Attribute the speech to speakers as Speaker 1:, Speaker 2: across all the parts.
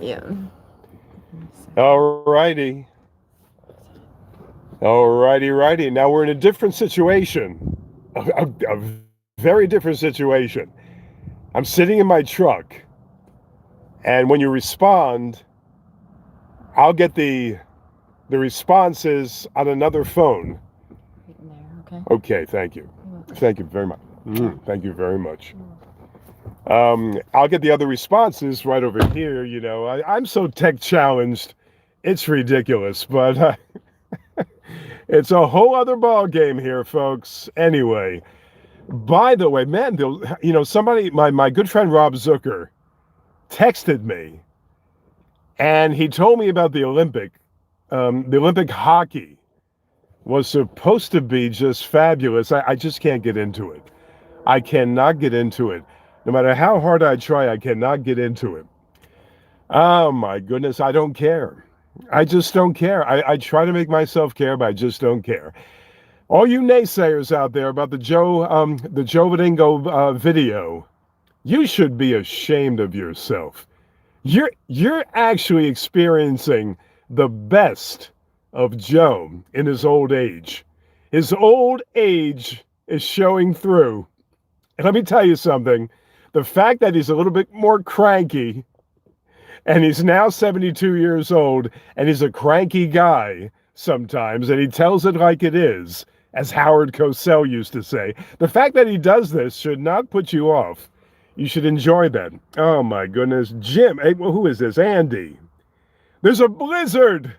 Speaker 1: Yeah.
Speaker 2: All righty. Righty. Now we're in a different situation. A very different situation. I'm sitting in my truck, and when you respond, I'll get the responses on another phone.
Speaker 1: There, okay.
Speaker 2: Okay, thank you. Thank you very much. Thank you very much. I'll get the other responses right over here. I'm so tech challenged, it's ridiculous, but it's a whole other ball game here, folks. Anyway, by the way, man, somebody, my good friend Rob Zucker, texted me, and he told me about the Olympic hockey was supposed to be just fabulous. I just can't get into it. I cannot get into it. No matter how hard I try, I cannot get into it. Oh my goodness, I don't care. I just don't care. I try to make myself care, but I just don't care. All you naysayers out there about the Joe Vadingo video, you should be ashamed of yourself. You're actually experiencing the best of Joe in his old age. His old age is showing through. And let me tell you something. The fact that he's a little bit more cranky, and he's now 72 years old, and he's a cranky guy sometimes, and he tells it like it is, as Howard Cosell used to say. The fact that he does this should not put you off. You should enjoy that. Oh my goodness. Jim, hey, who is this? Andy. There's a blizzard.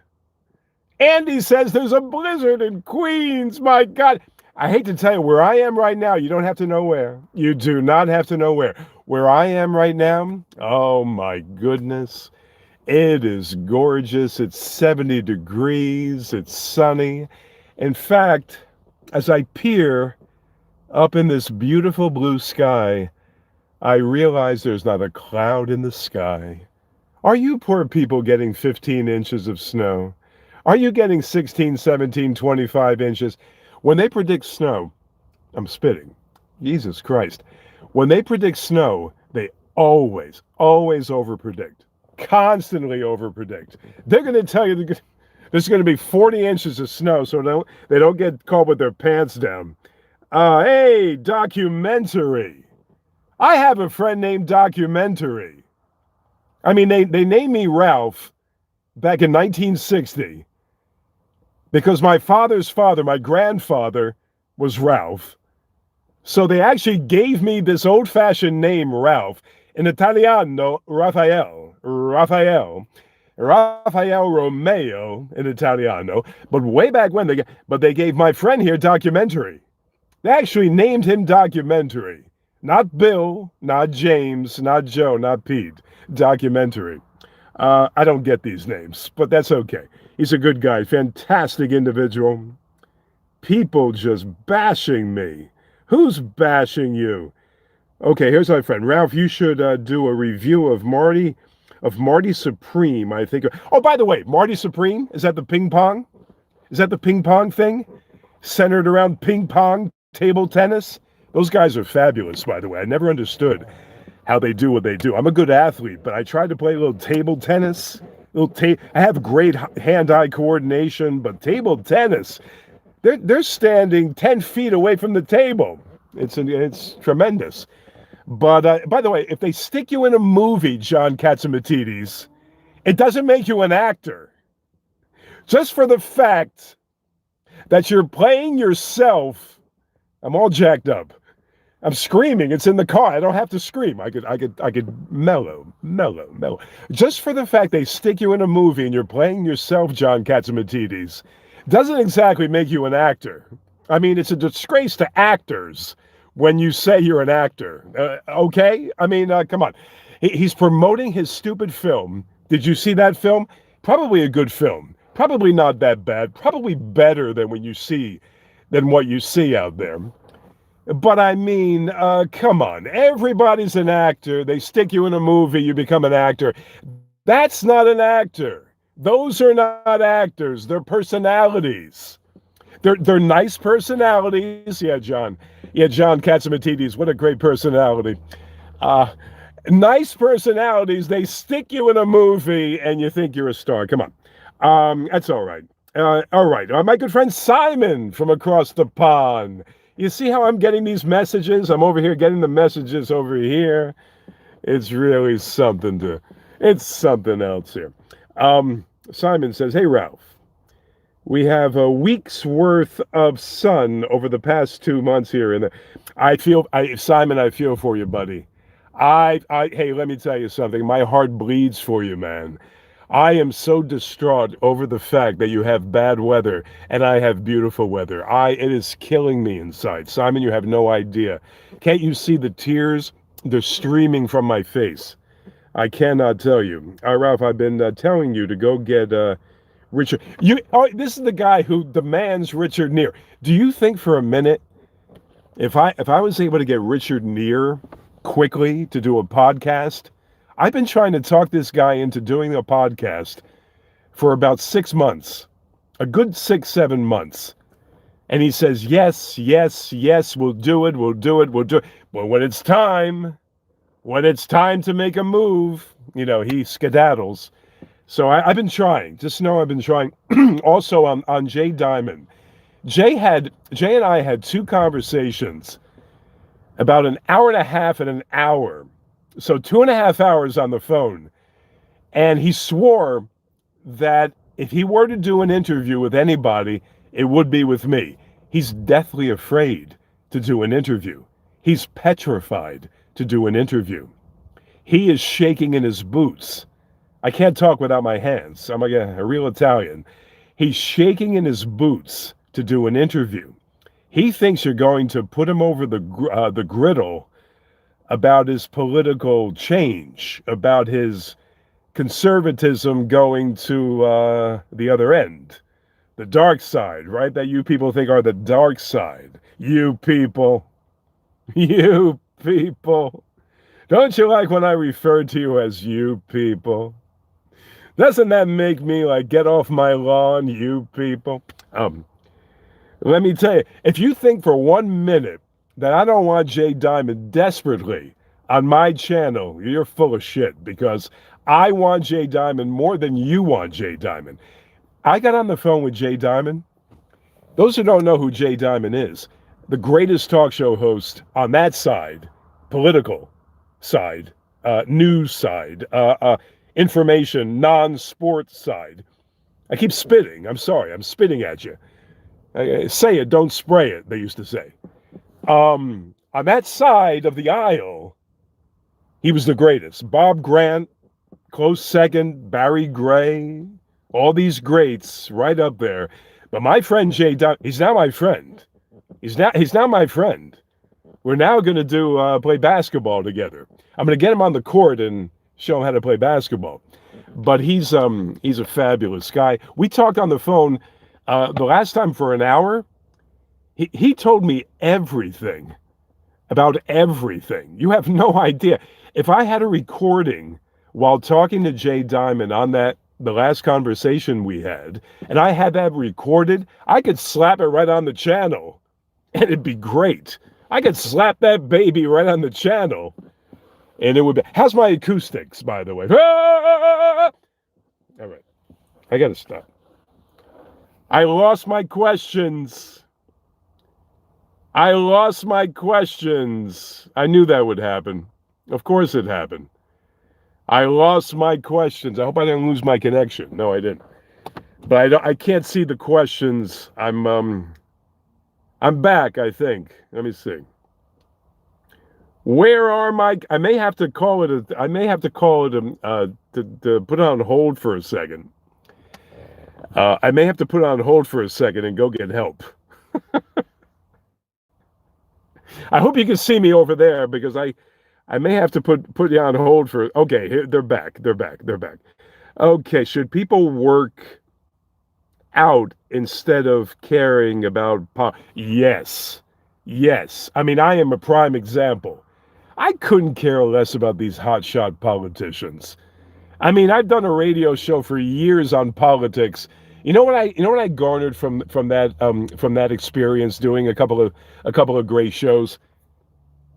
Speaker 2: Andy says there's a blizzard in Queens. My God. I hate to tell you, where I am right now, you don't have to know where. You do not have to know where. Where I am right now, oh my goodness. It is gorgeous. It's 70 degrees. It's sunny. In fact, as I peer up in this beautiful blue sky, I realize there's not a cloud in the sky. Are you poor people getting 15 inches of snow? Are you getting 16, 17, 25 inches? When they predict snow, I'm spitting. Jesus Christ. When they predict snow, they always overpredict. Constantly overpredict. They're going to tell you there's going to be 40 inches of snow, so they don't get caught with their pants down. Hey, documentary. I have a friend named Documentary. I mean, they named me Ralph back in 1960 because my father's father, my grandfather, was Ralph. So they actually gave me this old-fashioned name, Ralph. In Italiano, Raphael Romeo in Italiano. But way back when, they gave my friend here Documentary. They actually named him Documentary. Not Bill, not James, not Joe, not Pete. Documentary. I don't get these names, but that's okay. He's a good guy, fantastic individual. People just bashing me. Who's bashing you? Okay, here's my friend. Ralph, you should do a review of Marty Supreme, I think. Oh, by the way, Marty Supreme, is that the ping pong? Is that the ping pong thing? Centered around ping pong, table tennis? Those guys are fabulous, by the way. I never understood how they do what they do. I'm a good athlete, but I tried to play a little table tennis. I have great hand-eye coordination, but table tennis, they're standing 10 feet away from the table. It's tremendous. But by the way, if they stick you in a movie, John Katsimatidis, it doesn't make you an actor. Just for the fact that you're playing yourself, I'm all jacked up. I'm screaming. It's in the car. I don't have to scream. I could mellow. Just for the fact they stick you in a movie and you're playing yourself, John Katsimatidis, doesn't exactly make you an actor. I mean, it's a disgrace to actors when you say you're an actor. Okay? I mean, come on. He's promoting his stupid film. Did you see that film? Probably a good film. Probably not that bad. Probably better than what you see out there. But I mean, come on. Everybody's an actor. They stick you in a movie, you become an actor. That's not an actor. Those are not actors. They're personalities. They're nice personalities. Yeah, John. Yeah, John Katsimatidis. What a great personality. Nice personalities, they stick you in a movie and you think you're a star. Come on. That's all right. All right. My good friend Simon from across the pond. You see how I'm getting these messages? I'm over here getting the messages over here. It's really it's something else here. Simon says, "Hey, Ralph, we have a week's worth of sun over the past 2 months here. And Simon, I feel for you, buddy. Hey, let me tell you something. My heart bleeds for you, man. I am so distraught over the fact that you have bad weather and I have beautiful weather. It is killing me inside. Simon, you have no idea. Can't you see the tears? They're streaming from my face. I cannot tell you. Ralph, I've been telling you to go get Richard. This is the guy who demands Richard Neer. Do you think for a minute, if I was able to get Richard Neer quickly to do a podcast? I've been trying to talk this guy into doing a podcast for about 6 months, a good 6-7 months. And he says, yes, we'll do it. Well, when it's time to make a move, he skedaddles. So I've been trying. Just know I've been trying. Also on Jay Diamond. Jay and I had 2 conversations, about an hour and a half and an hour. So 2.5 hours on the phone. And he swore that if he were to do an interview with anybody, it would be with me. He's deathly afraid to do an interview. He's petrified to do an interview. He is shaking in his boots. I can't talk without my hands. I'm like a real Italian. He's shaking in his boots to do an interview. He thinks you're going to put him over the griddle about his political change, about his conservatism going to the other end, the dark side, right? That you people think are the dark side. You people. Don't you like when I refer to you as you people? Doesn't that make me like, get off my lawn, you people? Let me tell you, if you think for 1 minute that I don't want Jay Diamond desperately on my channel, you're full of shit, because I want Jay Diamond more than you want Jay Diamond. I got on the phone with Jay Diamond. Those who don't know who Jay Diamond is, the greatest talk show host on that side, political side, news side, information, non-sports side. I keep spitting. I'm sorry. I'm spitting at you. Say it, don't spray it, they used to say. On that side of the aisle, he was the greatest. Bob Grant, close second, Barry Gray, all these greats right up there. But my friend Jay Diamond, he's now my friend. He's now my friend. We're now going to play basketball together. I'm going to get him on the court and show him how to play basketball. But he's a fabulous guy. We talked on the phone the last time for an hour. He told me everything about everything. You have no idea. If I had a recording while talking to Jay Diamond on the last conversation we had, and I had that recorded, I could slap it right on the channel, and it'd be great. I could slap that baby right on the channel, and it would be. How's my acoustics, by the way? All right, I gotta stop. I lost my questions. I knew that would happen. Of course it happened. I lost my questions. I hope I didn't lose my connection. No, I didn't. But I can't see the questions. I'm back, I think. Let me see. Where are my? I may have to call it to put it on hold for a second. I may have to put it on hold for a second and go get help. I hope you can see me over there, because I may have to put you on hold for. Okay, here, they're back. Okay, should people work out instead of caring about yes. I mean, I am a prime example. I couldn't care less about these hotshot politicians. I mean, I've done a radio show for years on politics. You know what I garnered from that experience doing a couple of great shows?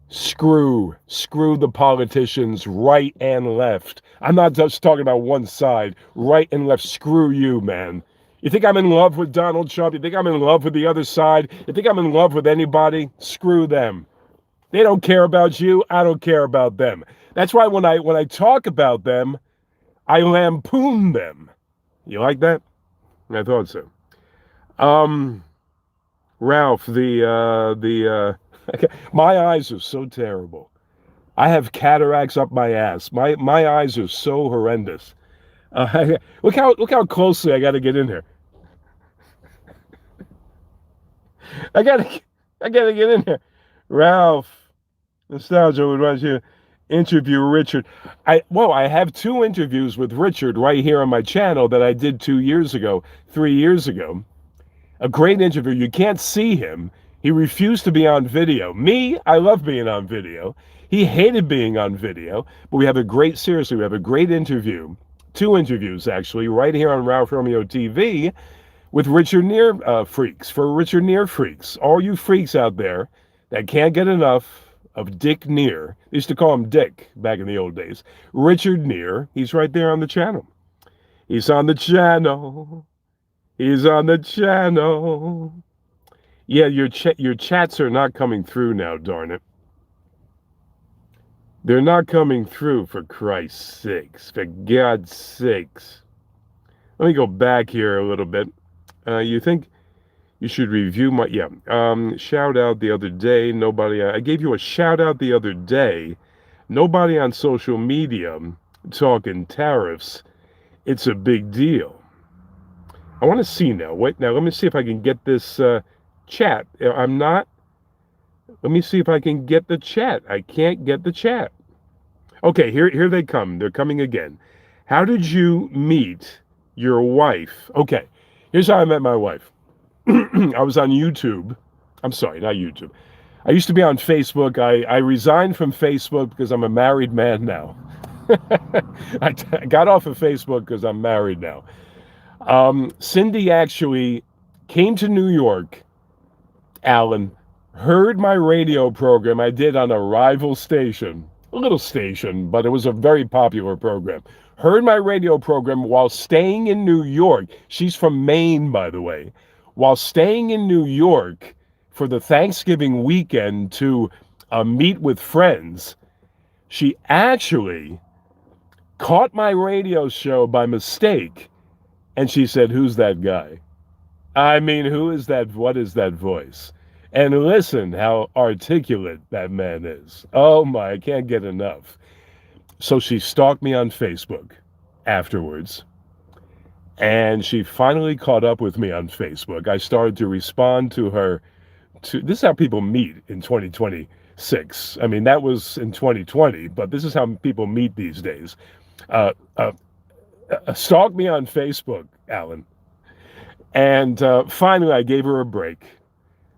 Speaker 2: Screw the politicians, right and left. I'm not just talking about one side, right and left. Screw you, man. You think I'm in love with Donald Trump? You think I'm in love with the other side? You think I'm in love with anybody? Screw them. They don't care about you. I don't care about them. That's why when I talk about them, I lampoon them. You like that? I thought so. Ralph, my eyes are so terrible. I have cataracts up my ass. My eyes are so horrendous. Look how closely I got to get in here. I gotta get in here. Ralph, nostalgia would want you to interview Richard. I have 2 interviews with Richard right here on my channel that I did 2 years ago, 3 years ago. A great interview. You can't see him. He refused to be on video. Me, I love being on video. He hated being on video, but we have a great interview. 2 interviews, actually, right here on Romeo TV with Richard Neer freaks, for Richard Neer freaks. All you freaks out there that can't get enough of Dick Neer. They used to call him Dick back in the old days. Richard Neer, he's right there on the channel. He's on the channel. He's on the channel. Yeah, your chats are not coming through now, darn it. They're not coming through, for Christ's sakes. For God's sakes. Let me go back here a little bit. You think you should review my... Yeah. Shout out the other day. Nobody... I gave you a shout out the other day. Nobody on social media talking tariffs. It's a big deal. I want to see now. Wait, now let me see if I can get this chat. I'm not. Let me see if I can get the chat. I can't get the chat. Okay, here they come. They're coming again. How did you meet your wife? Okay, here's how I met my wife. I was on YouTube. I'm sorry, not YouTube. I used to be on Facebook. I resigned from Facebook because I'm a married man now. I got off of Facebook because I'm married now. Cindy actually came to New York, Alan, heard my radio program I did on a rival station, a little station, but it was a very popular program. Heard my radio program while staying in New York. She's from Maine, by the way. While staying in New York for the Thanksgiving weekend to meet with friends, she actually caught my radio show by mistake. And she said, "Who's that guy? I mean, who is that? What is that voice?" And listen how articulate that man is. Oh my, I can't get enough. So she stalked me on Facebook afterwards. And she finally caught up with me on Facebook. I started to respond to her. This is how people meet in 2026. I mean, that was in 2020, but this is how people meet these days. Stalked me on Facebook, Alan. And finally, I gave her a break.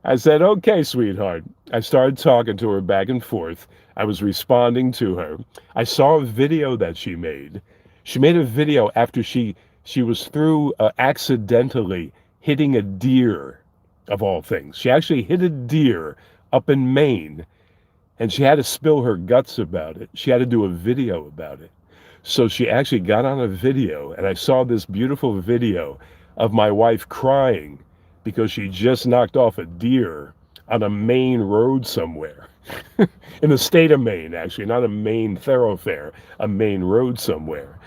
Speaker 2: I said, "Okay, sweetheart." I started talking to her back and forth. I was responding to her. I saw a video that she made. She made a video after she was through accidentally hitting a deer, of all things. She actually hit a deer up in Maine, and she had to spill her guts about it. She had to do a video about it. So she actually got on a video, and I saw this beautiful video of my wife crying because she just knocked off a deer on a Maine road somewhere. In the state of Maine, actually, not a Maine thoroughfare, a Maine road somewhere.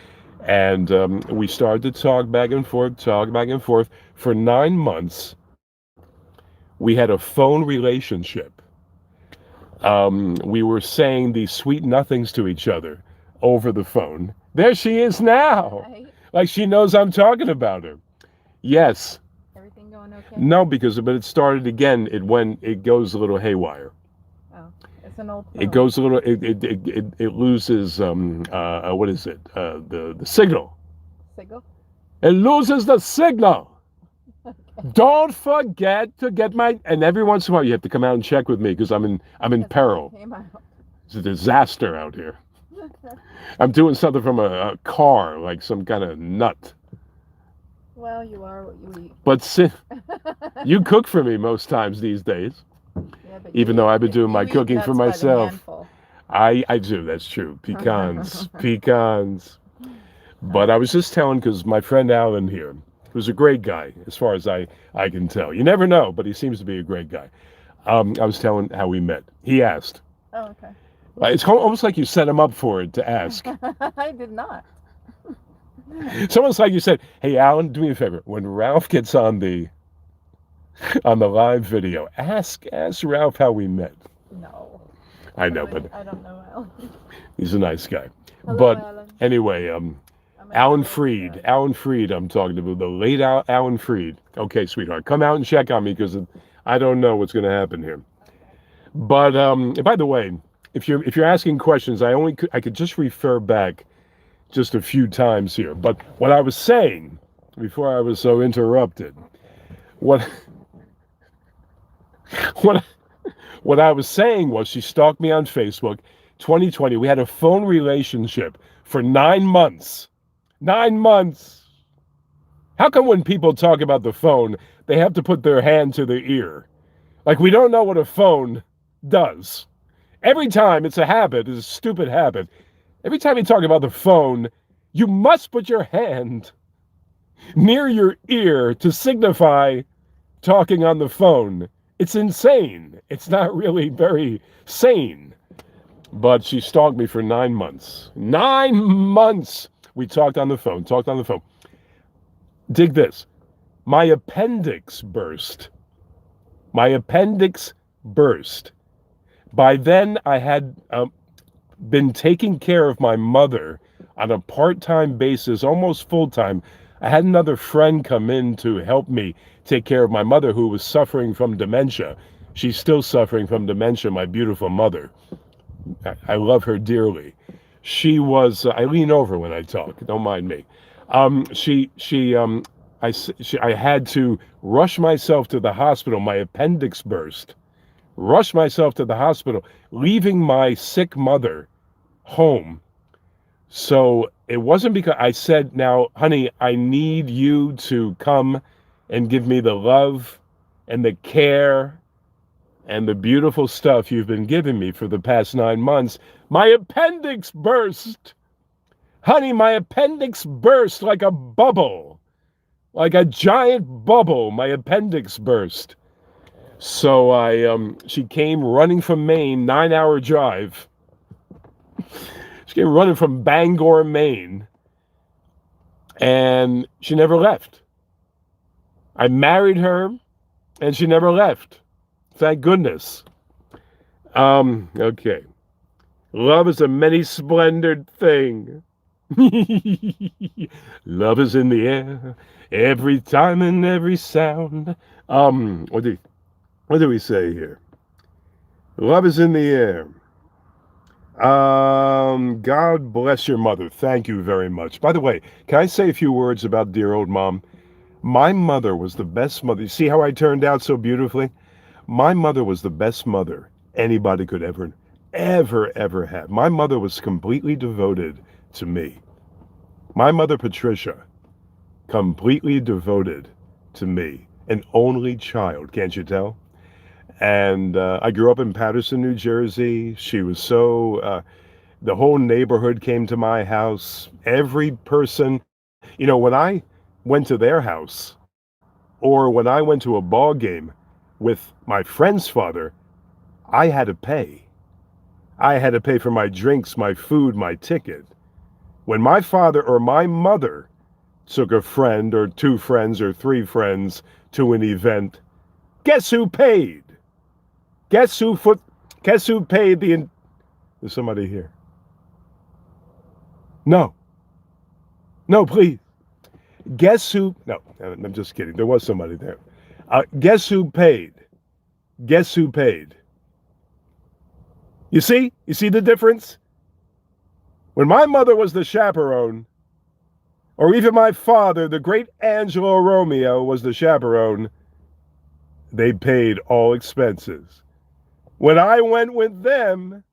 Speaker 2: And we started to talk back and forth. For 9 months, we had a phone relationship. We were saying these sweet nothings to each other over the phone. There she is now.
Speaker 1: Right.
Speaker 2: Like she knows I'm talking about her. Yes.
Speaker 1: Everything going okay?
Speaker 2: No, but it started again. It goes a little haywire.
Speaker 1: Oh, it's an old phone.
Speaker 2: It goes a little, it loses, what is it? The signal.
Speaker 1: Signal?
Speaker 2: It loses the signal.
Speaker 1: Okay.
Speaker 2: Don't forget to get and every once in a while you have to come out and check with me because I'm in peril. It's a disaster out here. I'm doing something from a car, like some kind of nut.
Speaker 1: Well, you are what you eat.
Speaker 2: But you cook for me most times these days.
Speaker 1: Yeah, but
Speaker 2: Even though I've been doing my
Speaker 1: you eat
Speaker 2: cooking for
Speaker 1: nuts by the
Speaker 2: myself.
Speaker 1: handful.
Speaker 2: I do, that's true. Pecans. Pecans. But I was just telling, because my friend Alan here, who's a great guy, as far as I can tell. You never know, but he seems to be a great guy. I was telling how we met. He asked.
Speaker 1: Oh, okay.
Speaker 2: It's almost like you set him up for it to ask.
Speaker 1: I did not.
Speaker 2: It's almost like you said, "Hey, Alan, do me a favor. When Ralph gets on the live video, ask Ralph how we met."
Speaker 1: No.
Speaker 2: I know, but
Speaker 1: I don't know Alan.
Speaker 2: he's a nice guy.
Speaker 1: Hello,
Speaker 2: But
Speaker 1: Alan.
Speaker 2: anyway, Alan Freed. Alan Freed, I'm talking about, the late Alan Freed. Okay, sweetheart, come out and check on me, because I don't know what's going to happen here. But by the way, if you're asking questions, I could just refer back just a few times here. But what I was saying before I was so interrupted, what I was saying was, she stalked me on Facebook. 2020, we had a phone relationship for 9 months. 9 months. How come when people talk about the phone, they have to put their hand to their ear? Like we don't know what a phone does. Every time, it's a habit, it's a stupid habit. Every time you talk about the phone, you must put your hand near your ear to signify talking on the phone. It's insane. It's not really very sane. But she stalked me for 9 months. 9 months! We talked on the phone. Dig this. My appendix burst. My appendix burst. By then, I had been taking care of my mother on a part-time basis, almost full-time. I had another friend come in to help me take care of my mother, who was suffering from dementia. She's still suffering from dementia, my beautiful mother. I love her dearly. She was, I lean over when I talk, don't mind me. I had to rush myself to the hospital. My appendix burst. Rush myself to the hospital, leaving my sick mother home. So it wasn't because I said, "Now, honey, I need you to come and give me the love and the care and the beautiful stuff you've been giving me for the past 9 months." My appendix burst. Honey, my appendix burst like a bubble. Like a giant bubble, my appendix burst. So she came running from Maine, 9-hour drive. She came running from Bangor, Maine. And she never left. I married her, and she never left. Thank goodness. Okay. Love is a many-splendored thing. Love is in the air, every time and every sound. What do we say here? Love is in the air. God bless your mother. Thank you very much. By the way, can I say a few words about dear old mom? My mother was the best mother. You see how I turned out so beautifully? My mother was the best mother anybody could ever have. My mother was completely devoted to me. My mother, Patricia, completely devoted to me. An only child, can't you tell? And I grew up in Paterson, New Jersey. She was so, the whole neighborhood came to my house. Every person, when I went to their house, or when I went to a ball game with my friend's father, I had to pay. I had to pay for my drinks, my food, my ticket. When my father or my mother took a friend or 2 friends or 3 friends to an event, guess who paid? Guess who paid the... There's somebody here. No, please. Guess who... No, I'm just kidding. There was somebody there. Guess who paid? Guess who paid? You see? You see the difference? When my mother was the chaperone, or even my father, the great Angelo Romeo, was the chaperone, they paid all expenses. When I went with them,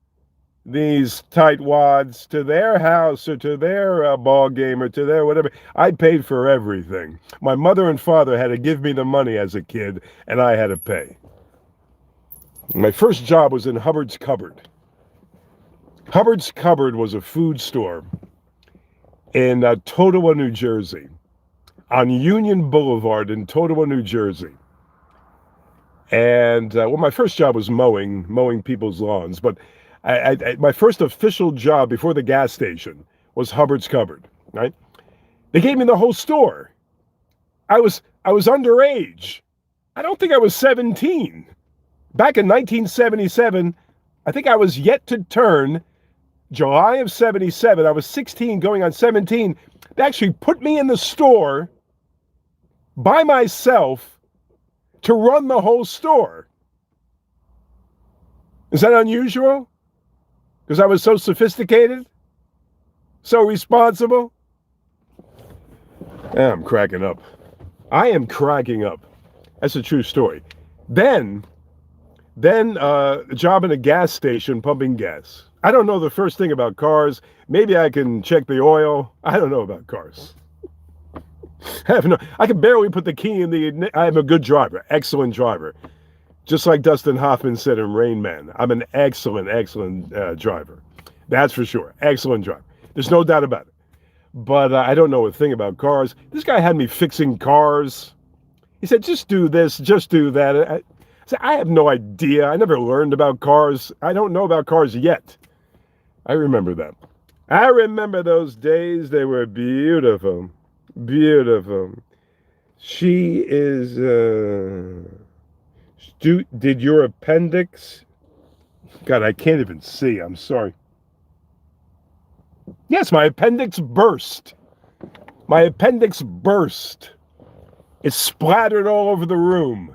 Speaker 2: these tightwads, to their house or to their ball game or to their whatever, I paid for everything. My mother and father had to give me the money as a kid, and I had to pay. My first job was in Hubbard's Cupboard. Hubbard's Cupboard was a food store in Totowa, New Jersey, on Union Boulevard in Totowa, New Jersey. And my first job was mowing people's lawns. But my first official job before the gas station was Hubbard's Cupboard. Right? They gave me the whole store. I was underage. I don't think I was 17. Back in 1977, I think I was yet to turn. July of 77, I was 16 going on 17. They actually put me in the store by myself to run the whole store. Is that unusual? Because I was so sophisticated? So responsible? I'm cracking up. I am cracking up. That's a true story. Then a job in a gas station pumping gas. I don't know the first thing about cars. Maybe I can check the oil. I don't know about cars. I can barely put the key in the. I'm a good driver, excellent driver. Just like Dustin Hoffman said in Rain Man, I'm an excellent driver. That's for sure. Excellent driver. There's no doubt about it. But I don't know a thing about cars. This guy had me fixing cars. He said, just do this, just do that. I said, I have no idea. I never learned about cars. I don't know about cars yet. I remember that. I remember those days. They were beautiful. Beautiful. She is, did your appendix? God, I can't even see. I'm sorry. Yes, my appendix burst. My appendix burst. It splattered all over the room.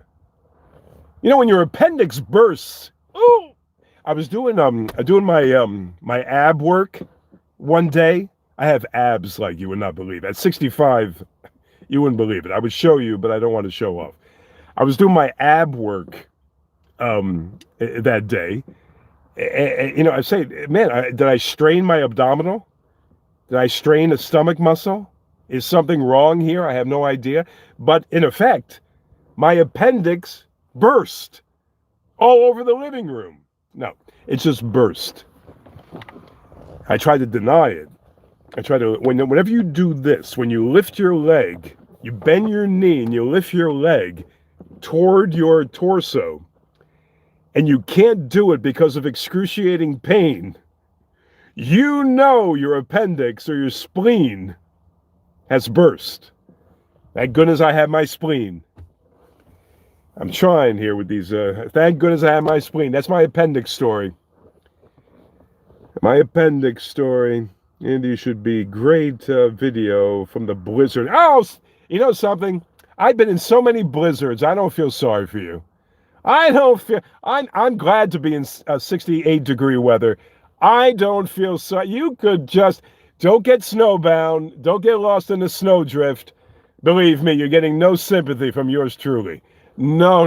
Speaker 2: You know, when your appendix bursts, ooh! I was doing my ab work one day. I have abs like you would not believe. At 65, you wouldn't believe it. I would show you, but I don't want to show off. I was doing my ab work that day. You know, I say, man, did I strain my abdominal? Did I strain a stomach muscle? Is something wrong here? I have no idea. But in effect, my appendix burst all over the living room. No, it just burst. I tried to deny it. I try to, whenever you do this, when you lift your leg, you bend your knee and you lift your leg toward your torso, and you can't do it because of excruciating pain, you know your appendix or your spleen has burst. Thank goodness I have my spleen. I'm trying here with these, thank goodness I have my spleen. That's my appendix story. My appendix story. And you should be great video from the blizzard. Oh, you know something? I've been in so many blizzards. I don't feel sorry for you. I'm glad to be in 68-degree weather. I don't feel sorry. You could just, don't get snowbound. Don't get lost in the snowdrift. Believe me, you're getting no sympathy from yours truly. No.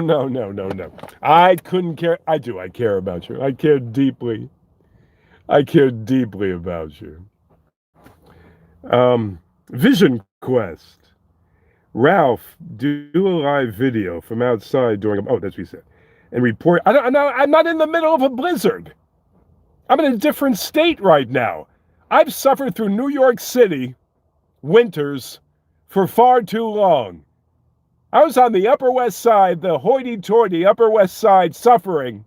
Speaker 2: I couldn't care. I do. I care about you. I care deeply. I care deeply about you. Vision Quest. Ralph, do a live video from outside during, oh, that's what he said. And report, I'm not in the middle of a blizzard. I'm in a different state right now. I've suffered through New York City winters for far too long. I was on the Upper West Side, the hoity-toity Upper West Side, suffering.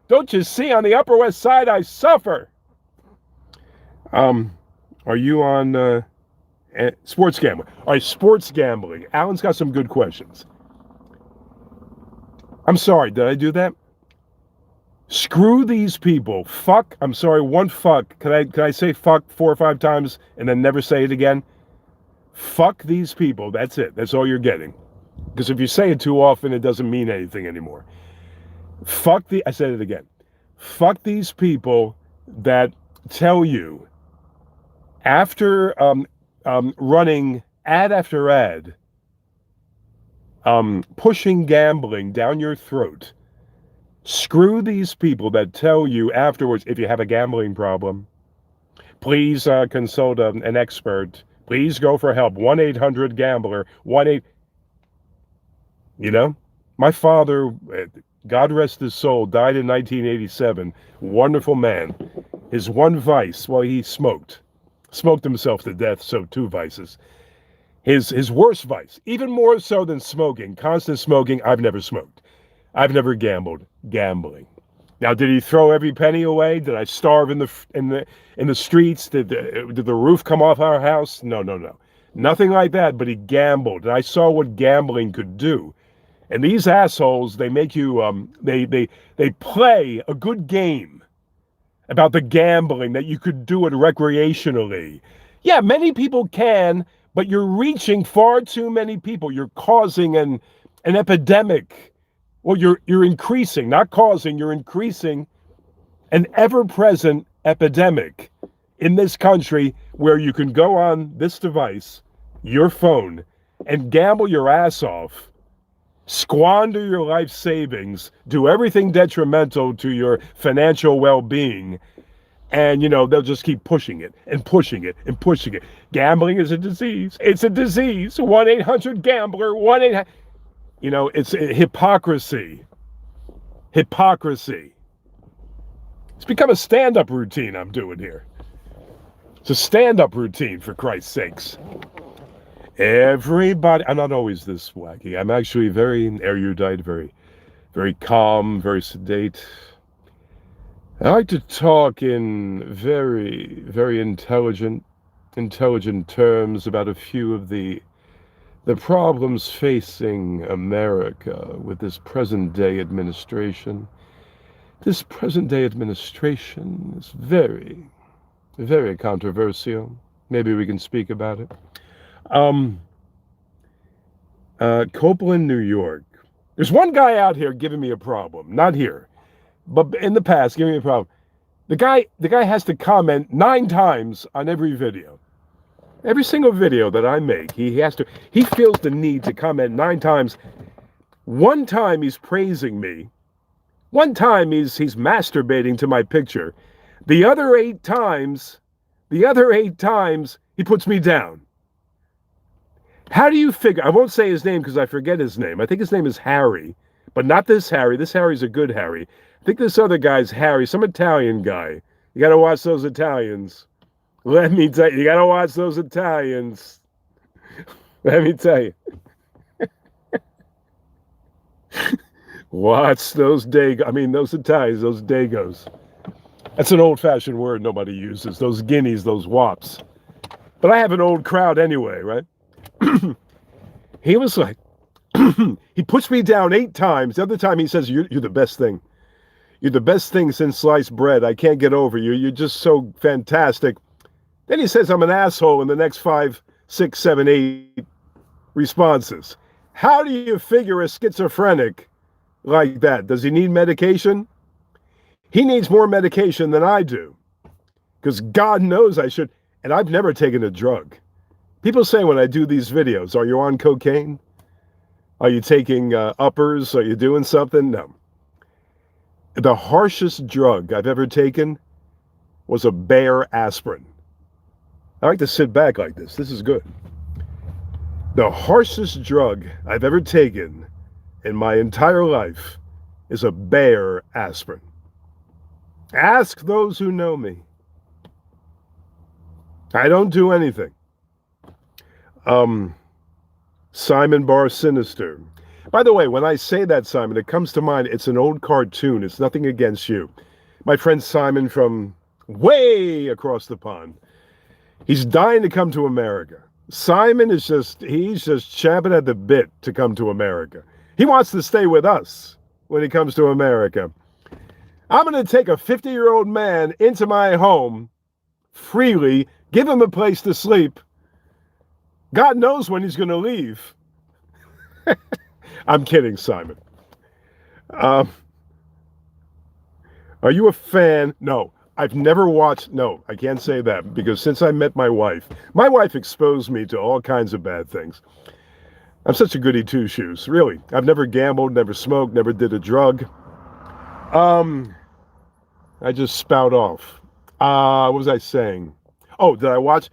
Speaker 2: Don't you see, on the Upper West Side, I suffer. Are you on sports gambling? All right, sports gambling. Alan's got some good questions. I'm sorry, did I do that? Screw these people. Fuck, I'm sorry, one fuck. Can I say fuck 4 or 5 times and then never say it again? Fuck these people. That's it. That's all you're getting. Because if you say it too often, it doesn't mean anything anymore. I said it again. Fuck these people that tell you after running ad after ad, pushing gambling down your throat. Screw these people that tell you afterwards, if you have a gambling problem, please consult an expert. Please go for help. 1-800-GAMBLER. You know, my father, God rest his soul, died in 1987. Wonderful man. His one vice, well, he smoked. Smoked himself to death, so 2 vices. His worst vice, even more so than smoking, constant smoking, I've never smoked. I've never gambled. Gambling. Now, did he throw every penny away? Did I starve in the streets? Did the roof come off our house? No. Nothing like that, but he gambled. And I saw what gambling could do. And these assholes, they make you, they play a good game about the gambling, that you could do it recreationally. Yeah, many people can, but you're reaching far too many people. You're causing an epidemic. Well, you're increasing, not causing, you're increasing an ever-present epidemic in this country where you can go on this device, your phone, and gamble your ass off, squander your life savings, do everything detrimental to your financial well-being, and, they'll just keep pushing it and pushing it and pushing it. Gambling is a disease. It's a disease. 1-800-GAMBLER, 1-800... it's hypocrisy. Hypocrisy. It's become a stand-up routine I'm doing here. It's a stand-up routine, for Christ's sakes. Everybody, I'm not always this wacky. I'm actually very erudite, very, very calm, very sedate. I like to talk in very, very intelligent terms about a few of the problems facing America with this present-day administration. This present-day administration is very, very controversial. Maybe we can speak about it. Copeland, New York. There's one guy out here giving me a problem. Not here, but in the past, giving me a problem. The guy has to comment 9 times on every video. Every single video that I make, he feels the need to comment 9 times. One time he's praising me. One time he's masturbating to my picture. The other 8 times, he puts me down. How do you figure? I won't say his name because I forget his name. I think his name is Harry, but not this Harry. This Harry's a good Harry. I think this other guy's Harry, some Italian guy. You got to watch those Italians. Let me tell you, you got to watch those Italians. Let me tell you. Watch those those Italians, those Dagos. That's an old-fashioned word nobody uses. Those guineas, those wops. But I have an old crowd anyway, right? He was like, he puts me down 8 times. The other time he says, you're the best thing. You're the best thing since sliced bread. I can't get over you. You're just so fantastic. Then he says I'm an asshole in the next 5, 6, 7, 8 responses. How do you figure a schizophrenic like that? Does he need medication? He needs more medication than I do. Because God knows I should. And I've never taken a drug. People say when I do these videos, are you on cocaine? Are you taking uppers? Are you doing something? No. The harshest drug I've ever taken was a Bayer aspirin. I like to sit back like this. This is good. The harshest drug I've ever taken in my entire life is a Bayer aspirin. Ask those who know me. I don't do anything. Simon Bar Sinister. By the way, when I say that, Simon, it comes to mind, it's an old cartoon. It's nothing against you. My friend Simon from way across the pond. He's dying to come to America. Simon is he's just champing at the bit to come to America. He wants to stay with us when he comes to America. I'm going to take a 50-year-old man into my home freely, give him a place to sleep. God knows when he's going to leave. I'm kidding, Simon. Are you a fan? No, I've never watched. No, I can't say that because since I met my wife exposed me to all kinds of bad things. I'm such a goody two-shoes, really. I've never gambled, never smoked, never did a drug. I just spout off. What was I saying? Oh, did I watch?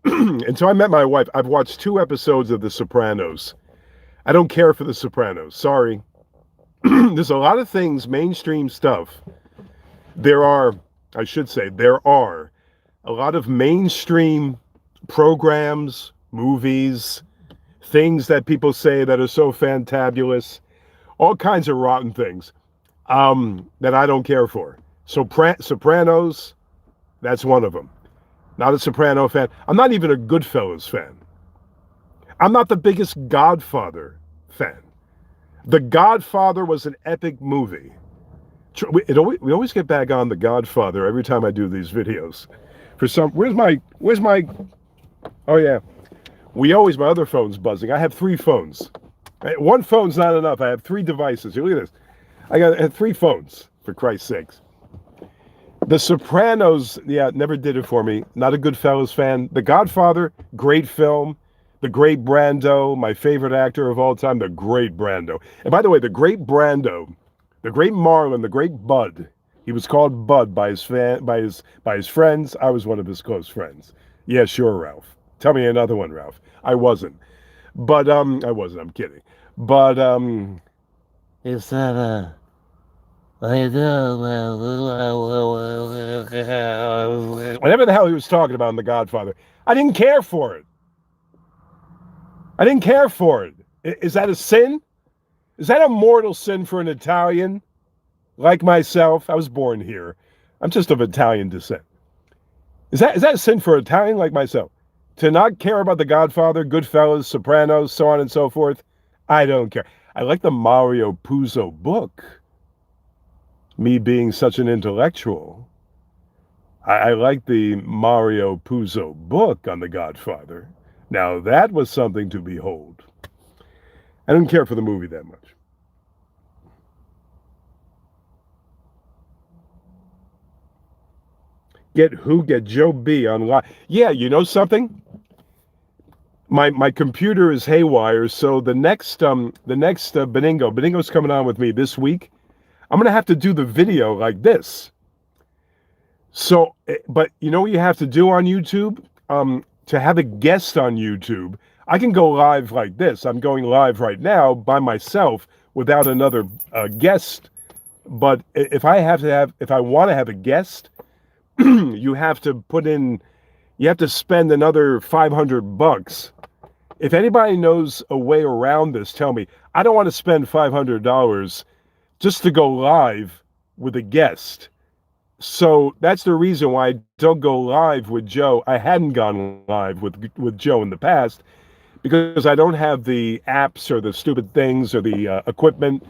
Speaker 2: Until I met my wife, I've watched 2 episodes of The Sopranos. I don't care for The Sopranos. Sorry. there's a lot of things, mainstream stuff. There are, I should say, there are a lot of mainstream programs, movies, things that people say that are so fantabulous, all kinds of rotten things that I don't care for. Sopranos, that's one of them. Not a Soprano fan. I'm not even a Goodfellas fan. I'm not the biggest Godfather fan. The Godfather was an epic movie. We always get back on The Godfather every time I do these videos. Where's my, oh yeah. My other phone's buzzing. I have 3 phones. One phone's not enough. I have 3 devices. Here, look at this. I had 3 phones, for Christ's sakes. The Sopranos, yeah, never did it for me. Not a Goodfellas fan. The Godfather, great film. The great Brando, my favorite actor of all time, the great Brando. And by the way, the great Brando, the great Marlon, the great Bud. He was called Bud by his friends. I was one of his close friends. Yeah, sure, Ralph. Tell me another one, Ralph. I wasn't. But I wasn't, I'm kidding. But
Speaker 3: Is that
Speaker 2: whatever the hell he was talking about in The Godfather, I didn't care for it. I didn't care for it. Is that a sin? Is that a mortal sin for an Italian like myself? I was born here. I'm just of Italian descent. Is that a sin for an Italian like myself? To not care about The Godfather, Goodfellas, Sopranos, so on and so forth? I don't care. I like the Mario Puzo book. Me being such an intellectual. I like the Mario Puzo book on The Godfather. Now, that was something to behold. I didn't care for the movie that much. Get Joe B online. Yeah, you know something? My computer is haywire, so the next Beningo's coming on with me this week. I'm gonna have to do the video like this. So, but you know what you have to do on YouTube? To have a guest on YouTube, I can go live like this. I'm going live right now by myself without another guest. But if I want to have a guest, you have to spend another $500. If anybody knows a way around this, tell me. I don't want to spend $500 just to go live with a guest. So that's the reason why I don't go live with Joe. I hadn't gone live with Joe in the past because I don't have the apps or the stupid things or the equipment.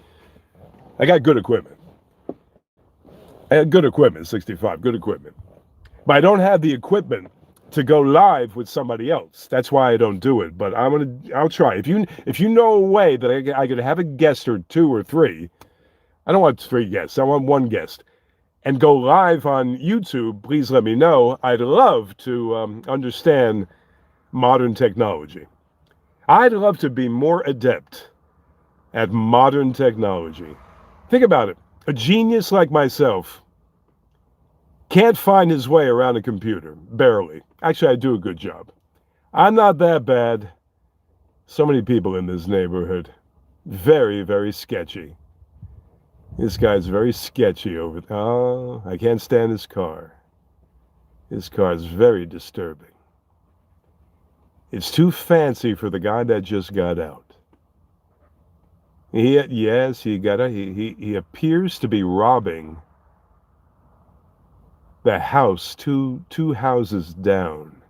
Speaker 2: I got good equipment. I had good equipment, 65, good equipment. But I don't have the equipment to go live with somebody else. That's why I don't do it. But I'll try. If you know a way that I could have a guest or 2 or 3, I don't want 3 guests. I want 1 guest. And go live on YouTube, please let me know. I'd love to understand modern technology. I'd love to be more adept at modern technology. Think about it. A genius like myself can't find his way around a computer, barely. Actually, I do a good job. I'm not that bad. So many people in this neighborhood. Very, very sketchy. This guy's very sketchy over there. Oh, I can't stand his car. His car is very disturbing. It's too fancy for the guy that just got out. He appears to be robbing the house two houses down.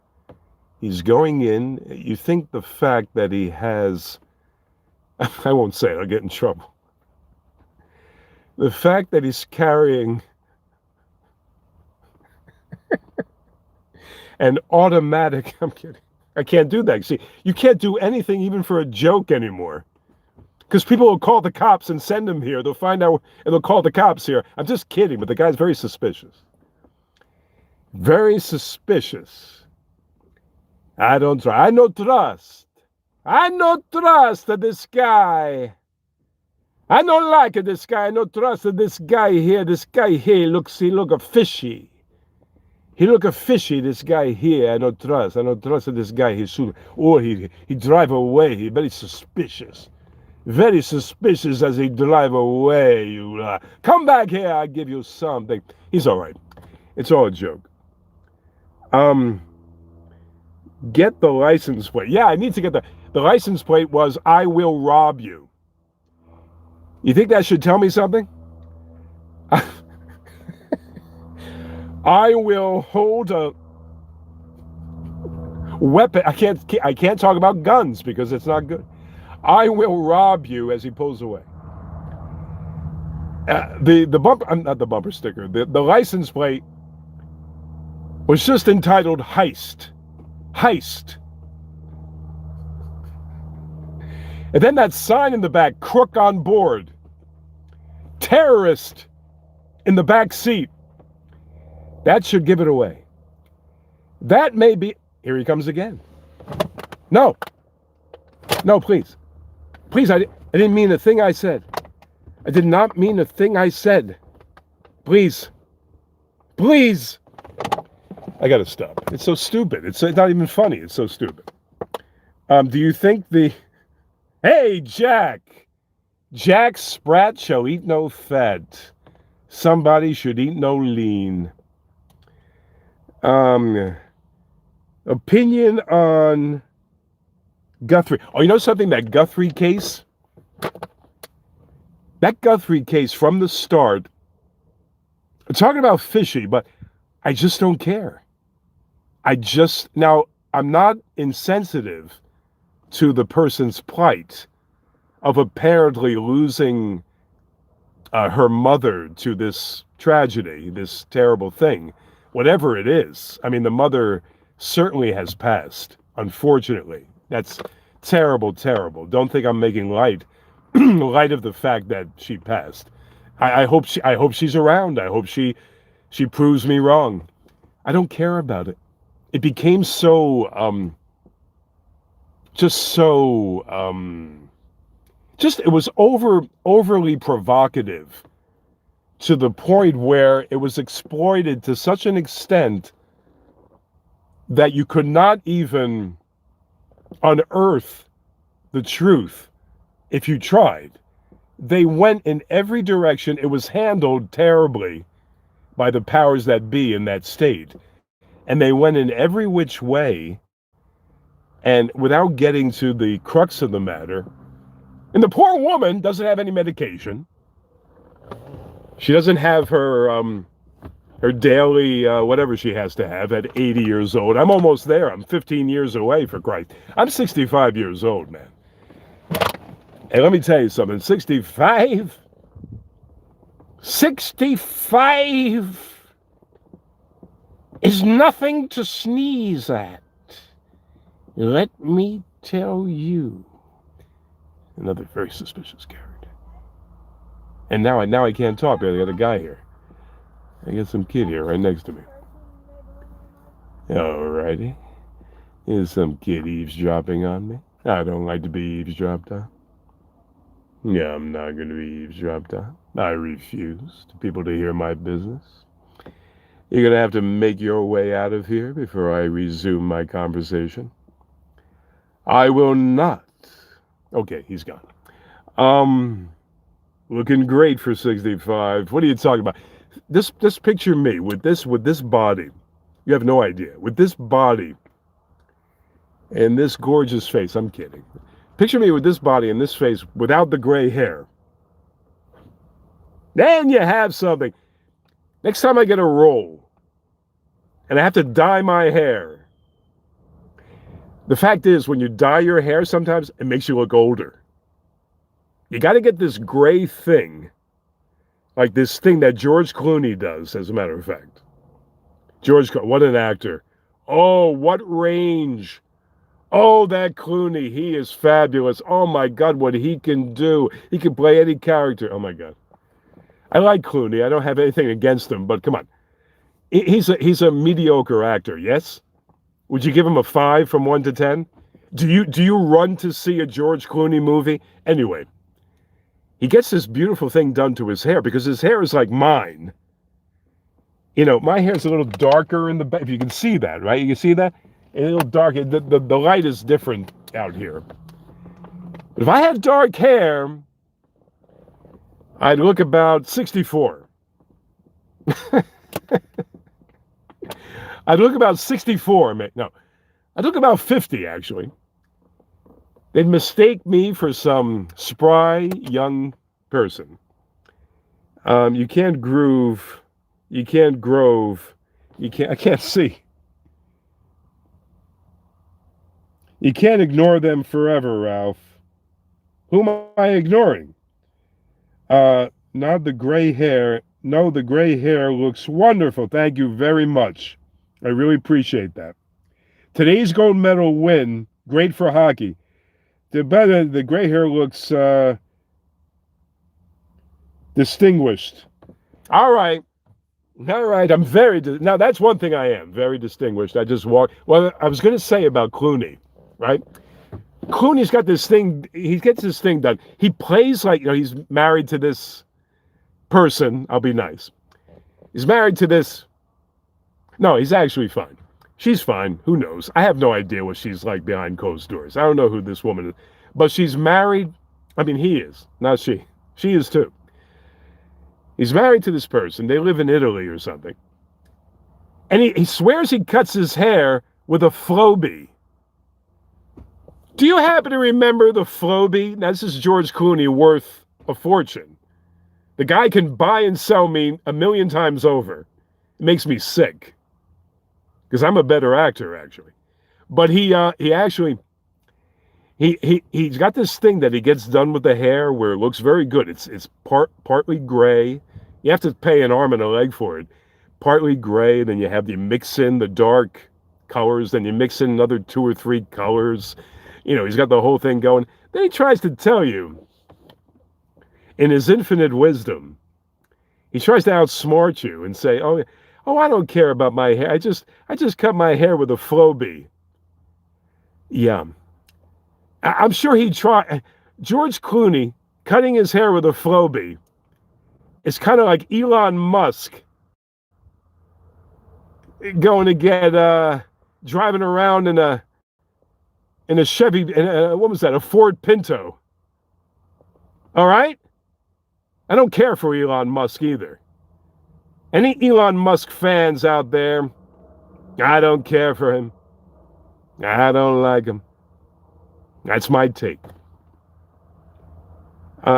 Speaker 2: He's going in. You think the fact that he has, I won't say it, I'll get in trouble. The fact that he's carrying an automatic, I'm kidding. I can't do that. See, you can't do anything even for a joke anymore. Because people will call the cops and send him here. They'll find out and they'll call the cops here. I'm just kidding, but the guy's very suspicious. Very suspicious. I don't trust. I no trust this guy. I don't like this guy. I don't trust this guy here. This guy here he look a fishy. He look a fishy, this guy here. I don't trust this guy. He drive away. He very suspicious. Very suspicious as they drive away. You come back here, I'll give you something. He's all right. It's all a joke. Get the license plate. Yeah, I need to get the license plate was I will rob you. You think that should tell me something? I will hold a weapon. I can't talk about guns because it's not good. I will rob you as he pulls away. The bumper, not the bumper sticker, the license plate was just entitled Heist. Heist. And then that sign in the back, crook on board. Terrorist in the back seat. That should give it away. That may be, here he comes again. No, please. Please, I didn't mean the thing I said. I did not mean the thing I said. Please. Please. I gotta stop. It's so stupid. It's not even funny. It's so stupid. Do you think Hey, Jack! Jack Sprat shall eat no fat. Somebody should eat no lean. Opinion on Guthrie. Oh, you know something? That Guthrie case? That Guthrie case from the start, I'm talking about fishy, but I just don't care. Now, I'm not insensitive to the person's plight of apparently losing her mother to this tragedy, this terrible thing, whatever it is. I mean, the mother certainly has passed, unfortunately. That's terrible, terrible. Don't think I'm making light of the fact that she passed. I hope she's around. I hope she proves me wrong. I don't care about it. It became so it was overly provocative to the point where it was exploited to such an extent that you could not even unearth the truth if you tried. They went in every direction. It was handled terribly by the powers that be in that state. And they went in every which way, and without getting to the crux of the matter, and the poor woman doesn't have any medication. She doesn't have her daily whatever she has to have at 80 years old. I'm almost there. I'm 15 years away, for Christ. I'm 65 years old, man. And let me tell you something. 65 is nothing to sneeze at. Let me tell you. Another very suspicious character. And now I can't talk. I got a guy here. I got some kid here right next to me. Alrighty. Here's some kid eavesdropping on me. I don't like to be eavesdropped on. Yeah, I'm not going to be eavesdropped on. I refuse to people to hear my business. You're going to have to make your way out of here before I resume my conversation. I will not. Okay, he's gone. Looking great for 65. What are you talking about? This picture me with this body. You have no idea. With this body and this gorgeous face. I'm kidding. Picture me with this body and this face without the gray hair. Then you have something. Next time I get a role and I have to dye my hair. The fact is, when you dye your hair, sometimes it makes you look older. You got to get this gray thing, like this thing that George Clooney does, as a matter of fact. What an actor. Oh, what range. Oh, that Clooney, he is fabulous. Oh my God, what he can do. He can play any character. Oh my God. I like Clooney. I don't have anything against him, but come on. He's a mediocre actor, yes? Would you give him a 5 from 1 to 10? Do you run to see a George Clooney movie? Anyway, he gets this beautiful thing done to his hair because his hair is like mine. You know, my hair's a little darker in the back. If you can see that, right? You can see that? A little darker. The light is different out here. But if I had dark hair, I'd look about 64. I'd look about 64. No, I'd look about 50, actually. They'd mistake me for some spry young person. You can't groove. You can't grove. I can't see. You can't ignore them forever, Ralph. Who am I ignoring? Not the gray hair. No, the gray hair looks wonderful. Thank you very much. I really appreciate that. Today's gold medal win, great for hockey. The gray hair looks distinguished. All right. I'm now that's one thing I am, very distinguished. I just walk. Well, I was going to say about Clooney, right? Clooney's got this thing. He gets this thing done. He plays like, he's married to this person. I'll be nice. He's married to this. No, he's actually fine. She's fine. Who knows? I have no idea what she's like behind closed doors. I don't know who this woman is. But she's married. I mean, he is, not she. She is too. He's married to this person. They live in Italy or something. And he swears he cuts his hair with a Flowbee. Do you happen to remember the Flowbee? Now, this is George Clooney, worth a fortune. The guy can buy and sell me 1,000,000 times over. It makes me sick. Because I'm a better actor, actually. But he's got this thing that he gets done with the hair where it looks very good. It's partly gray. You have to pay an arm and a leg for it. Partly gray, then you mix in the dark colors, then you mix in another 2 or 3 colors. He's got the whole thing going. Then he tries to tell you, in his infinite wisdom, he tries to outsmart you and say, oh, I don't care about my hair. I just cut my hair with a Flowbee. Yeah. I'm sure he'd try. George Clooney cutting his hair with a Flowbee is kind of like Elon Musk going to get driving around in a Chevy, what was that? A Ford Pinto. All right? I don't care for Elon Musk either. Any Elon Musk fans out there, I don't care for him. I don't like him. That's my take.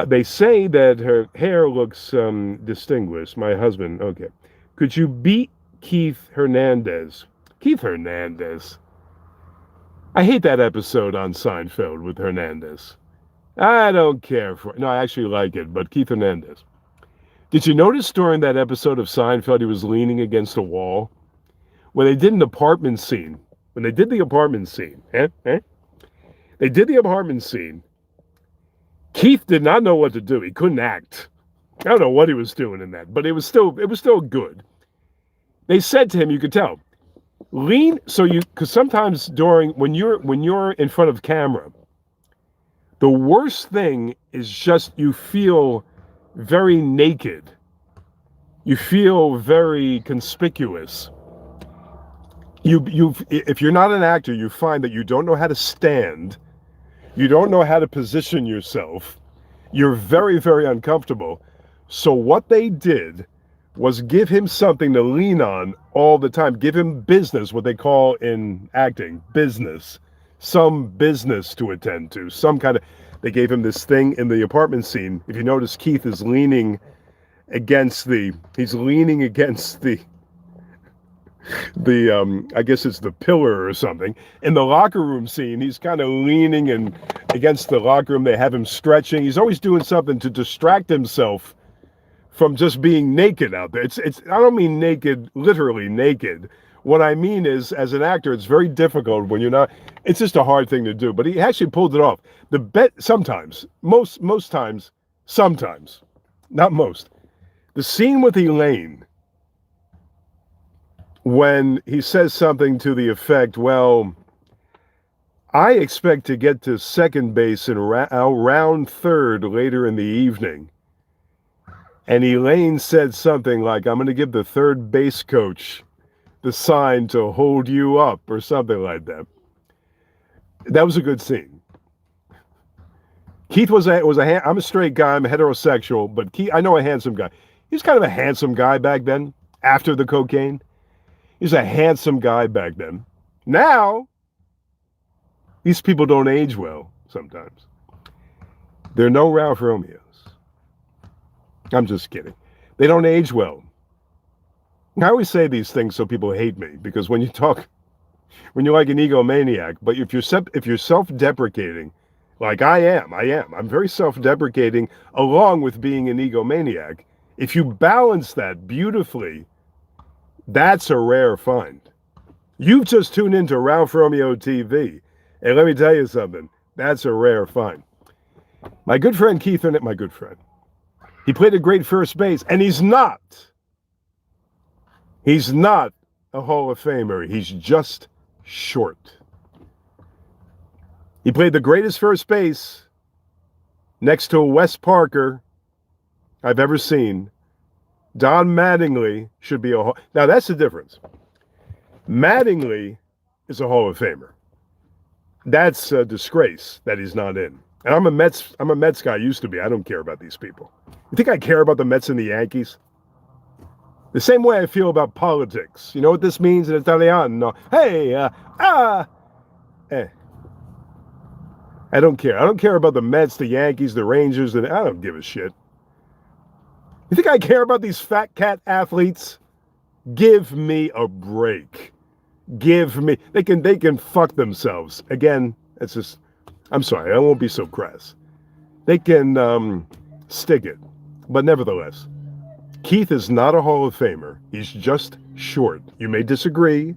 Speaker 2: They say that her hair looks distinguished. My husband, okay. Could you beat Keith Hernandez? Keith Hernandez. I hate that episode on Seinfeld with Hernandez. I don't care for it. No, I actually like it, but Keith Hernandez. Did you notice during that episode of Seinfeld he was leaning against a wall? When they did the apartment scene, They did the apartment scene, Keith did not know what to do. He couldn't act. I don't know what he was doing in that, but it was still good. They said to him, you could tell, lean, because sometimes when you're in front of camera, the worst thing is just you feel very naked. You feel very conspicuous. If you're not an actor, you find that you don't know how to stand. You don't know how to position yourself. You're very, very uncomfortable. So what they did was give him something to lean on all the time. Give him business, what they call in acting, business. Some business to attend to. They gave him this thing in the apartment scene. If you notice, Keith is leaning against the I guess it's the pillar or something. In the locker room scene, he's kind of leaning against the locker room. They have him stretching. He's always doing something to distract himself from just being naked out there. I don't mean naked, literally naked. What I mean is, as an actor, it's very difficult when you're not. It's just a hard thing to do. But he actually pulled it off. Sometimes, most times, sometimes, not most. The scene with Elaine, when he says something to the effect, well, I expect to get to second base in round third later in the evening. And Elaine said something like, I'm going to give the third base coach the sign to hold you up or something like that. That was a good scene. Keith I'm a straight guy, I'm a heterosexual, but Keith, I know a handsome guy. He's kind of a handsome guy back then, after the cocaine. He's a handsome guy back then. Now, these people don't age well sometimes. There are no Ralph Romeos. I'm just kidding. They don't age well. I always say these things so people hate me, because when you're like an egomaniac, but if you're self-deprecating, like I'm very self-deprecating along with being an egomaniac. If you balance that beautifully, that's a rare find. You've just tuned into Ralph Romeo TV, and let me tell you something, that's a rare find. My good friend Keith Arnett, my good friend, he played a great first base, and he's not a Hall of Famer. He's just short. He played the greatest first base next to Wes Parker I've ever seen. Don Mattingly should be now that's the difference. Mattingly is a Hall of Famer. That's a disgrace that he's not in. And I'm a Mets guy, used to be. I don't care about these people. You think I care about the Mets and the Yankees? The same way I feel about politics. You know what this means in Italiano? Hey, I don't care. I don't care about the Mets, the Yankees, the Rangers, and I don't give a shit. You think I care about these fat cat athletes? Give me a break. They can fuck themselves. Again, it's just, I'm sorry, I won't be so crass. They can stick it. But nevertheless, Keith is not a Hall of Famer. He's just short. You may disagree.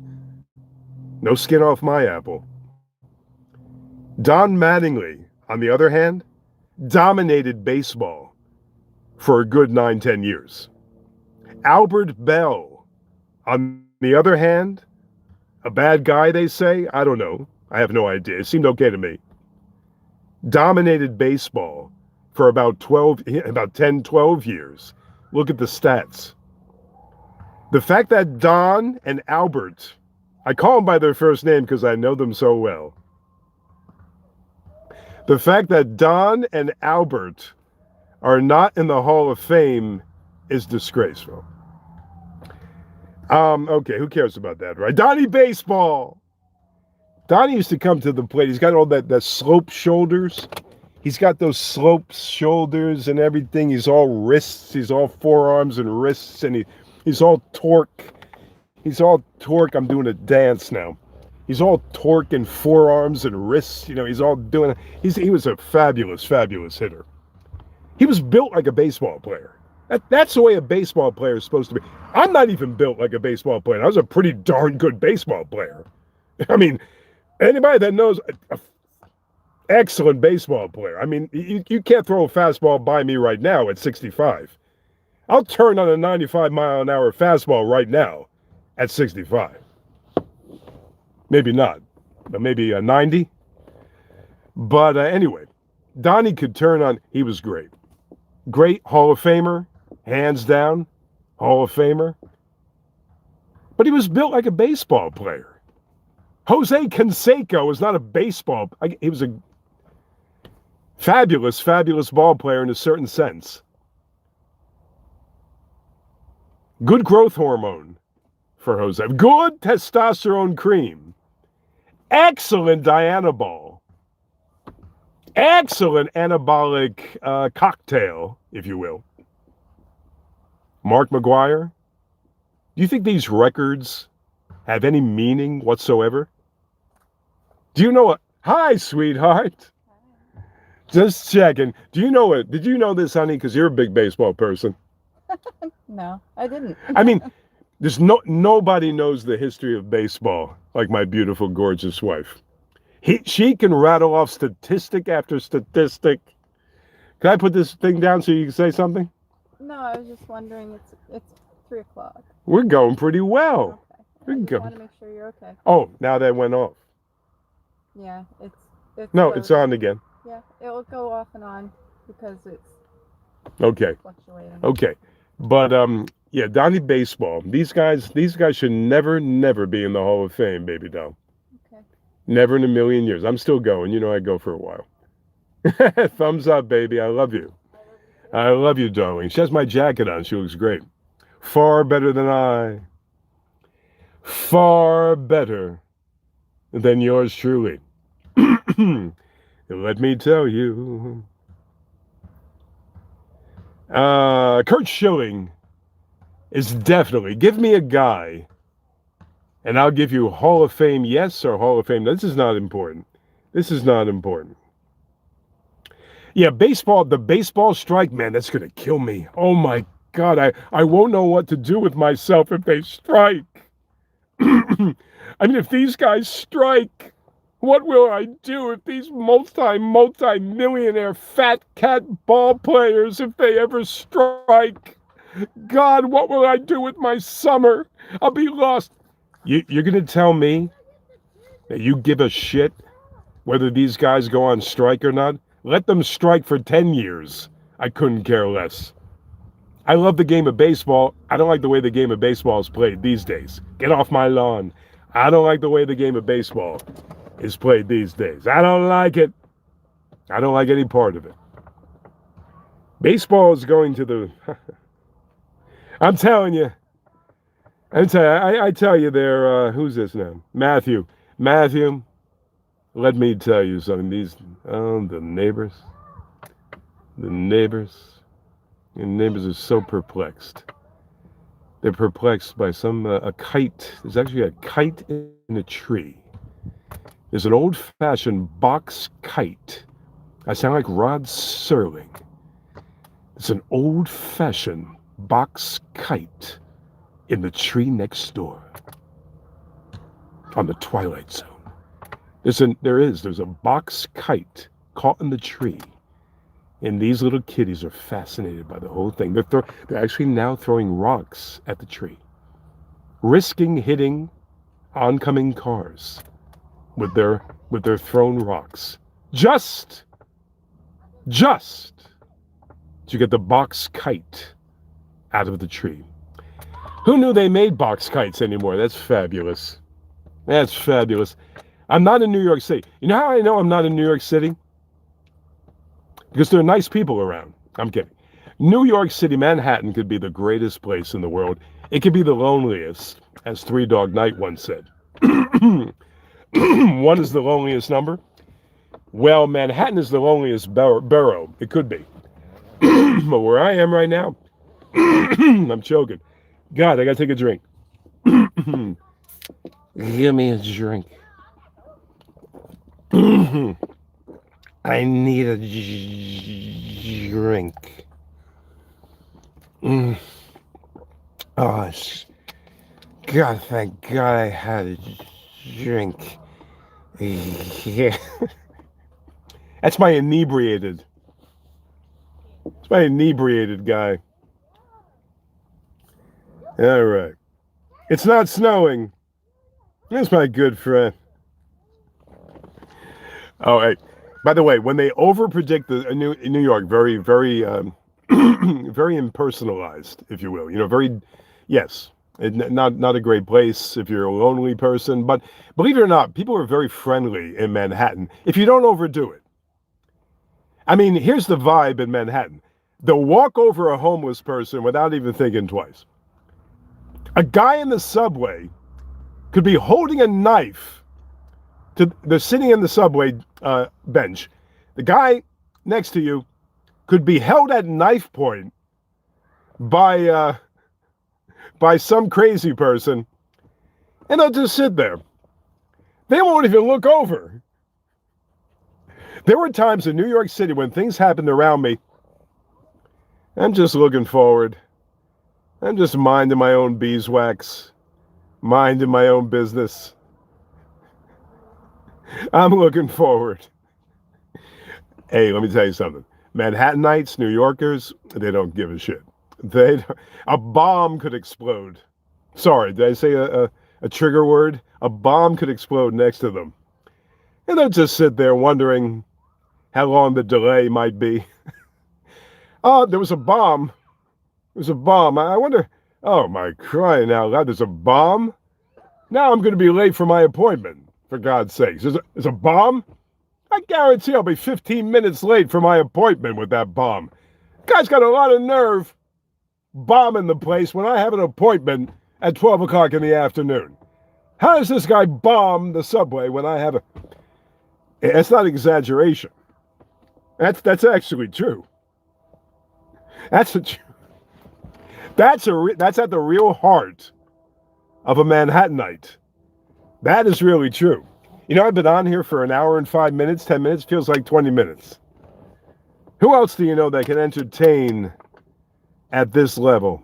Speaker 2: No skin off my apple. Don Mattingly, on the other hand, dominated baseball for a good 9-10 years. Albert Bell, on the other hand, a bad guy, they say? I don't know. I have no idea. It seemed okay to me. Dominated baseball for about 10, 12 years. Look at the stats. The fact that Don and Albert, I call them by their first name because I know them so well. The fact that Don and Albert are not in the Hall of Fame is disgraceful. Okay, who cares about that, right? Donnie Baseball. Donnie used to come to the plate. He's got all that sloped shoulders. He's got those sloped shoulders and everything. He's all wrists. He's all forearms and wrists, and he's all torque. He's all torque. I'm doing a dance now. He's all torque and forearms and wrists. You know, he's all doing. He was a fabulous, fabulous hitter. He was built like a baseball player. That's the way a baseball player is supposed to be. I'm not even built like a baseball player. I was a pretty darn good baseball player. I mean, anybody that knows, excellent baseball player. I mean, you can't throw a fastball by me right now at 65. I'll turn on a 95-mile-an-hour fastball right now at 65. Maybe not, but maybe a 90. But anyway, Donnie could turn on. He was great. Great Hall of Famer, hands down, Hall of Famer. But he was built like a baseball player. Jose Canseco was not a baseball. He was a fabulous, fabulous ball player in a certain sense. Good growth hormone for Jose. Good testosterone cream. Excellent Dianabol. Excellent anabolic cocktail, if you will. Mark McGwire. Do you think these records have any meaning whatsoever? Do you know what? Hi, sweetheart. Hi. Just checking. Do you know it? Did you know this, honey? Because you're a big baseball person.
Speaker 1: No, I didn't.
Speaker 2: I mean, there's nobody knows the history of baseball like my beautiful, gorgeous wife. She can rattle off statistic after statistic. Can I put this thing down so you can say something?
Speaker 1: No, I was just wondering. It's 3 o'clock.
Speaker 2: We're going pretty well.
Speaker 1: Okay. I just want to make sure you're okay.
Speaker 2: Oh, now that went off.
Speaker 1: Yeah, it's
Speaker 2: no, it's on again.
Speaker 1: Yeah, it'll go off and on because it's
Speaker 2: okay.
Speaker 1: Fluctuating.
Speaker 2: Okay, but yeah, Donnie Baseball. These guys should never be in the Hall of Fame, baby doll.
Speaker 1: Okay.
Speaker 2: Never in a million years. I'm still going. You know, I go for a while. Thumbs up, baby. I love you. I love you, darling. She has my jacket on. She looks great. Far better than I. Far better than yours truly. Let me tell you. Kurt Schilling is definitely, give me a guy, and I'll give you Hall of Fame yes or Hall of Fame no. This is not important. This is not important. Yeah, baseball, the baseball strike, man, that's going to kill me. Oh my God, I won't know what to do with myself if they strike. I mean, if these guys strike, what will I do if these multi-millionaire fat cat ball players, if they ever strike? God, what will I do with my summer? I'll be lost. You're going to tell me that you give a shit whether these guys go on strike or not? Let them strike for 10 years. I couldn't care less. I love the game of baseball. I don't like the way the game of baseball is played these days. Get off my lawn. I don't like the way the game of baseball is played these days. I don't like it. I don't like any part of it. Baseball is going to the... I'm telling you. I tell you there, who's this now? Matthew, let me tell you something. The neighbors. The neighbors are so perplexed. They're perplexed by a kite. There's actually a kite in a tree. There's an old-fashioned box kite. I sound like Rod Serling. It's an old-fashioned box kite in the tree next door on the Twilight Zone. There's a box kite caught in the tree, and these little kiddies are fascinated by the whole thing. They're actually now throwing rocks at the tree, risking hitting oncoming cars with their thrown rocks, just to get the box kite out of the tree. Who knew they made box kites anymore? That's fabulous. That's fabulous. I'm not in New York City. You know how I know I'm not in New York City? Because there are nice people around. I'm kidding. New York City, Manhattan could be the greatest place in the world. It could be the loneliest, as Three Dog Night once said. One is the loneliest number. Well, Manhattan is the loneliest borough. It could be. But where I am right now, I'm choking. God, I gotta take a drink.
Speaker 3: Give me a drink. I need a drink. Oh, God, thank God I had a drink. Yeah.
Speaker 2: That's my inebriated. It's my inebriated guy. All right. It's not snowing. That's my good friend. Oh, hey. By the way, when they overpredict New York, very, very, very impersonalized, if you will. Yes, not a great place if you're a lonely person. But believe it or not, people are very friendly in Manhattan if you don't overdo it. I mean, here's the vibe in Manhattan. They'll walk over a homeless person without even thinking twice. A guy in the subway could be holding a knife. They're sitting in the subway bench. The guy next to you could be held at knife point by some crazy person, and they'll just sit there. They won't even look over. There were times in New York City when things happened around me. I'm just looking forward. I'm just minding my own beeswax, minding my own business. I'm looking forward. Hey, let me tell you something. Manhattanites, New Yorkers, they don't give a shit. A bomb could explode. Sorry, did I say a trigger word? A bomb could explode next to them. And they'll just sit there wondering how long the delay might be. Oh, there was a bomb. There's a bomb. I wonder, oh my crying out loud, there's a bomb? Now I'm going to be late for my appointment, for God's sakes. There's a bomb? I guarantee I'll be 15 minutes late for my appointment with that bomb. Guy's got a lot of nerve bombing the place when I have an appointment at 12 o'clock in the afternoon. How does this guy bomb the subway when I have a... It's not exaggeration. That's actually true. That's at the real heart of a Manhattanite. That is really true. You know, I've been on here for an hour and 5 minutes, 10 minutes, feels like 20 minutes. Who else do you know that can entertain at this level?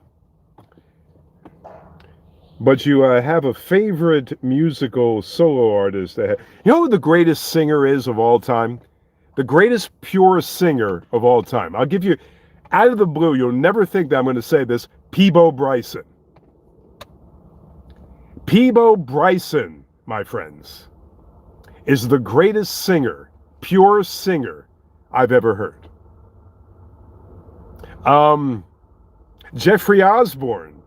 Speaker 2: But you have a favorite musical solo artist. You know who the greatest singer is of all time? The greatest pure singer of all time. I'll give you, out of the blue, you'll never think that I'm going to say this, Peabo Bryson. Peabo Bryson, my friends, is the greatest singer, pure singer I've ever heard. Jeffrey Osborne,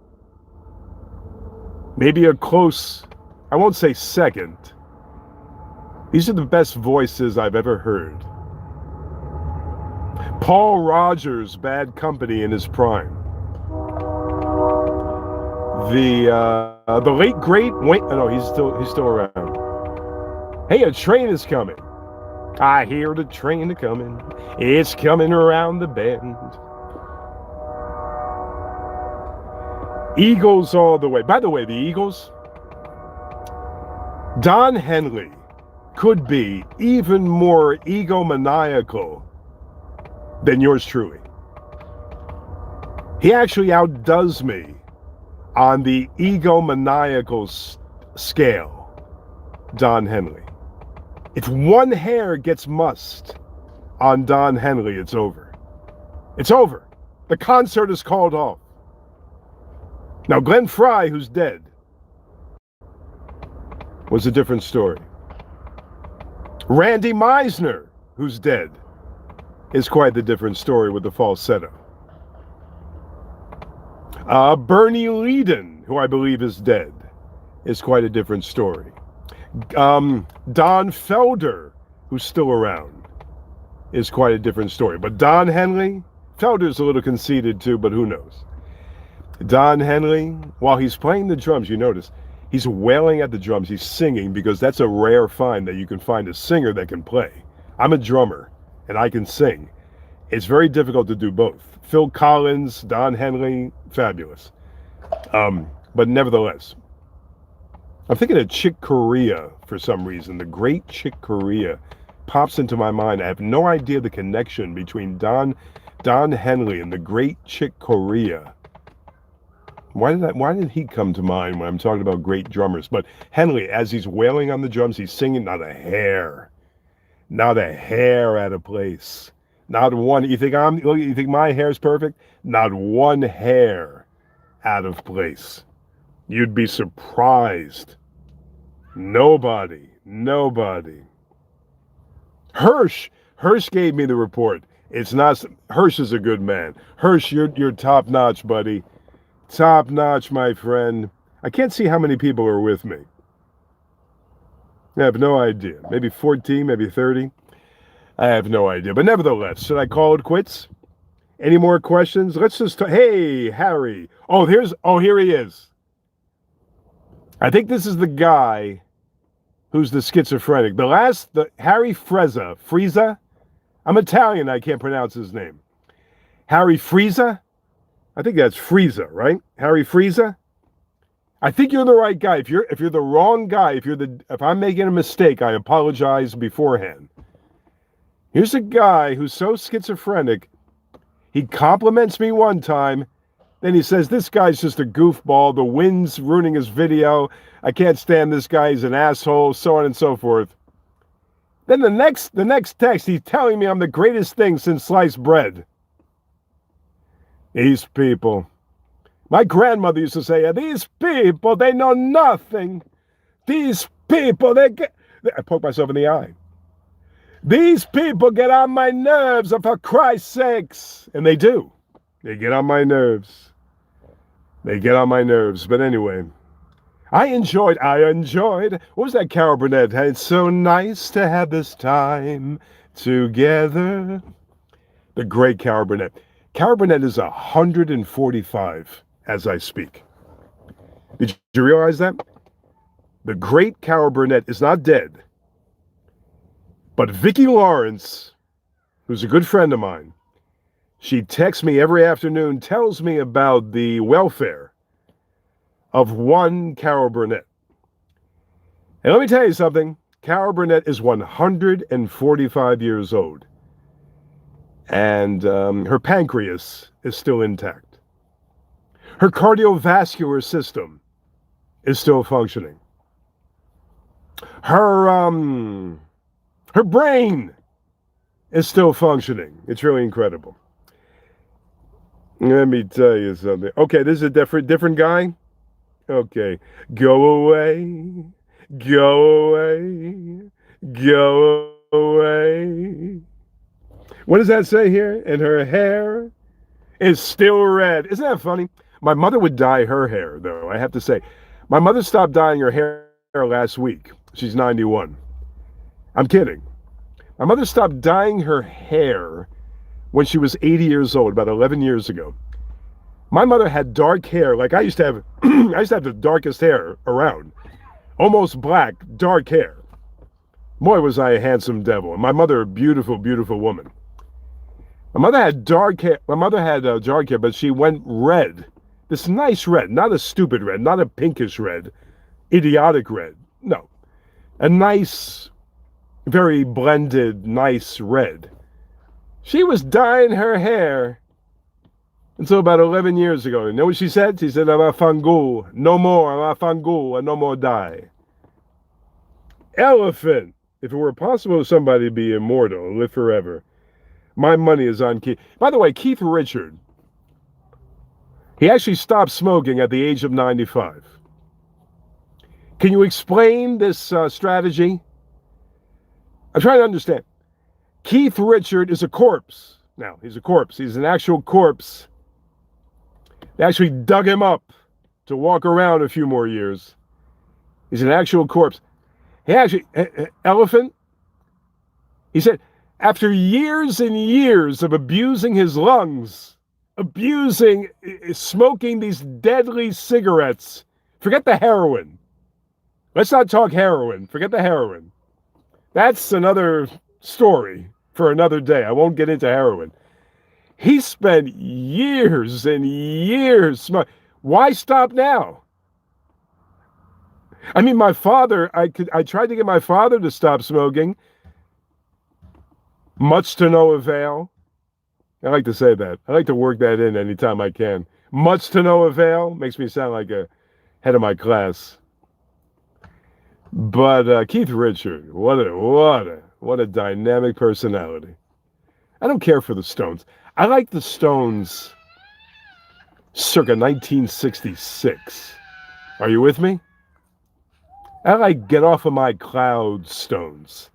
Speaker 2: maybe a close, I won't say second. These are the best voices I've ever heard. Paul Rogers, Bad Company in his prime. The late great Wayne. No, he's still around. Hey, a train is coming. I hear the train coming. It's coming around the bend. Eagles all the way. By the way, the Eagles. Don Henley could be even more egomaniacal than yours truly. He actually outdoes me on the egomaniacal scale, Don Henley. If one hair gets mussed on Don Henley, it's over. It's over. The concert is called off. Now, Glenn Frey, who's dead, was a different story. Randy Meisner, who's dead, is quite the different story with the falsetto. Bernie Leadon, who I believe is dead, is quite a different story. Don Felder, who's still around, is quite a different story. But Don Henley, Felder's a little conceited too, but who knows? Don Henley, while he's playing the drums, you notice, he's wailing at the drums, he's singing, because that's a rare find that you can find a singer that can play. I'm a drummer, and I can sing. It's very difficult to do both. Phil Collins, Don Henley, fabulous. But nevertheless, I'm thinking of Chick Corea for some reason. The great Chick Corea pops into my mind. I have no idea the connection between Don Henley and the great Chick Corea. Why did he come to mind when I'm talking about great drummers? But Henley, as he's wailing on the drums, he's singing, not a hair out of place. Not one. You think my hair's perfect? Not one hair out of place. You'd be surprised. Nobody. Hirsch gave me the report. It's not. Hirsch is a good man. Hirsch, you're top notch, buddy. Top notch, my friend. I can't see how many people are with me. I have no idea. Maybe 14, maybe 30. I have no idea. But nevertheless, should I call it quits? Any more questions? Let's just hey, Harry. Here he is. I think this is the guy who's the schizophrenic. The Harry Frieza. I'm Italian, I can't pronounce his name. Harry Frieza? I think that's Frieza, right? Harry Frieza? I think you're the right guy. If you're the wrong guy, if I'm making a mistake, I apologize beforehand. Here's a guy who's so schizophrenic, he compliments me one time, then he says, this guy's just a goofball, the wind's ruining his video, I can't stand this guy, he's an asshole, so on and so forth. Then the next text, he's telling me I'm the greatest thing since sliced bread. These people. My grandmother used to say, these people, they know nothing. These people, I poke myself in the eye. These people get on my nerves, for Christ's sakes. And they do. They get on my nerves. But anyway, I enjoyed. What was that, Carol Burnett? It's so nice to have this time together. The great Carol Burnett. Carol Burnett is 145 as I speak. Did you realize that? The great Carol Burnett is not dead. But Vicki Lawrence, who's a good friend of mine, she texts me every afternoon, tells me about the welfare of one Carol Burnett. And let me tell you something. Carol Burnett is 145 years old. And her pancreas is still intact. Her cardiovascular system is still functioning. Her brain is still functioning. It's really incredible. Let me tell you something. Okay, this is a different guy. Okay, go away, go away, go away. What does that say here? And her hair is still red. Isn't that funny? My mother would dye her hair, though, I have to say. My mother stopped dyeing her hair last week. She's 91. I'm kidding. My mother stopped dyeing her hair when she was 80 years old, about 11 years ago. My mother had dark hair, like I used to have. I used to have the darkest hair around. Almost black, dark hair. Boy, was I a handsome devil. And my mother, a beautiful, beautiful woman. My mother had dark hair. My mother had dark hair, but she went red. This nice red, not a stupid red, not a pinkish red, idiotic red. No. A nice, very blended, nice red. She was dyeing her hair until about 11 years ago. You know what she said? She said, "Amafangul, no more, Amafangul, and no more dye." Elephant. If it were possible for somebody to be immortal and live forever, my money is on Keith. By the way, Keith Richard, he actually stopped smoking at the age of 95. Can you explain this strategy? I'm trying to understand. Keith Richard is a corpse. Now, he's a corpse. He's an actual corpse. They actually dug him up to walk around a few more years. He's an actual corpse. He actually, elephant, he said, after years and years of abusing his lungs, smoking these deadly cigarettes, forget the heroin. Let's not talk heroin. Forget the heroin. That's another story for another day. I won't get into heroin. He spent years and years smoking. Why stop now? I mean, my father, I tried to get my father to stop smoking. Much to no avail. I like to say that. I like to work that in anytime I can. Much to no avail. Makes me sound like a head of my class. But Keith Richard, what a dynamic personality. I don't care for the Stones. I like the Stones circa 1966. Are you with me? I like Get Off of My Cloud Stones.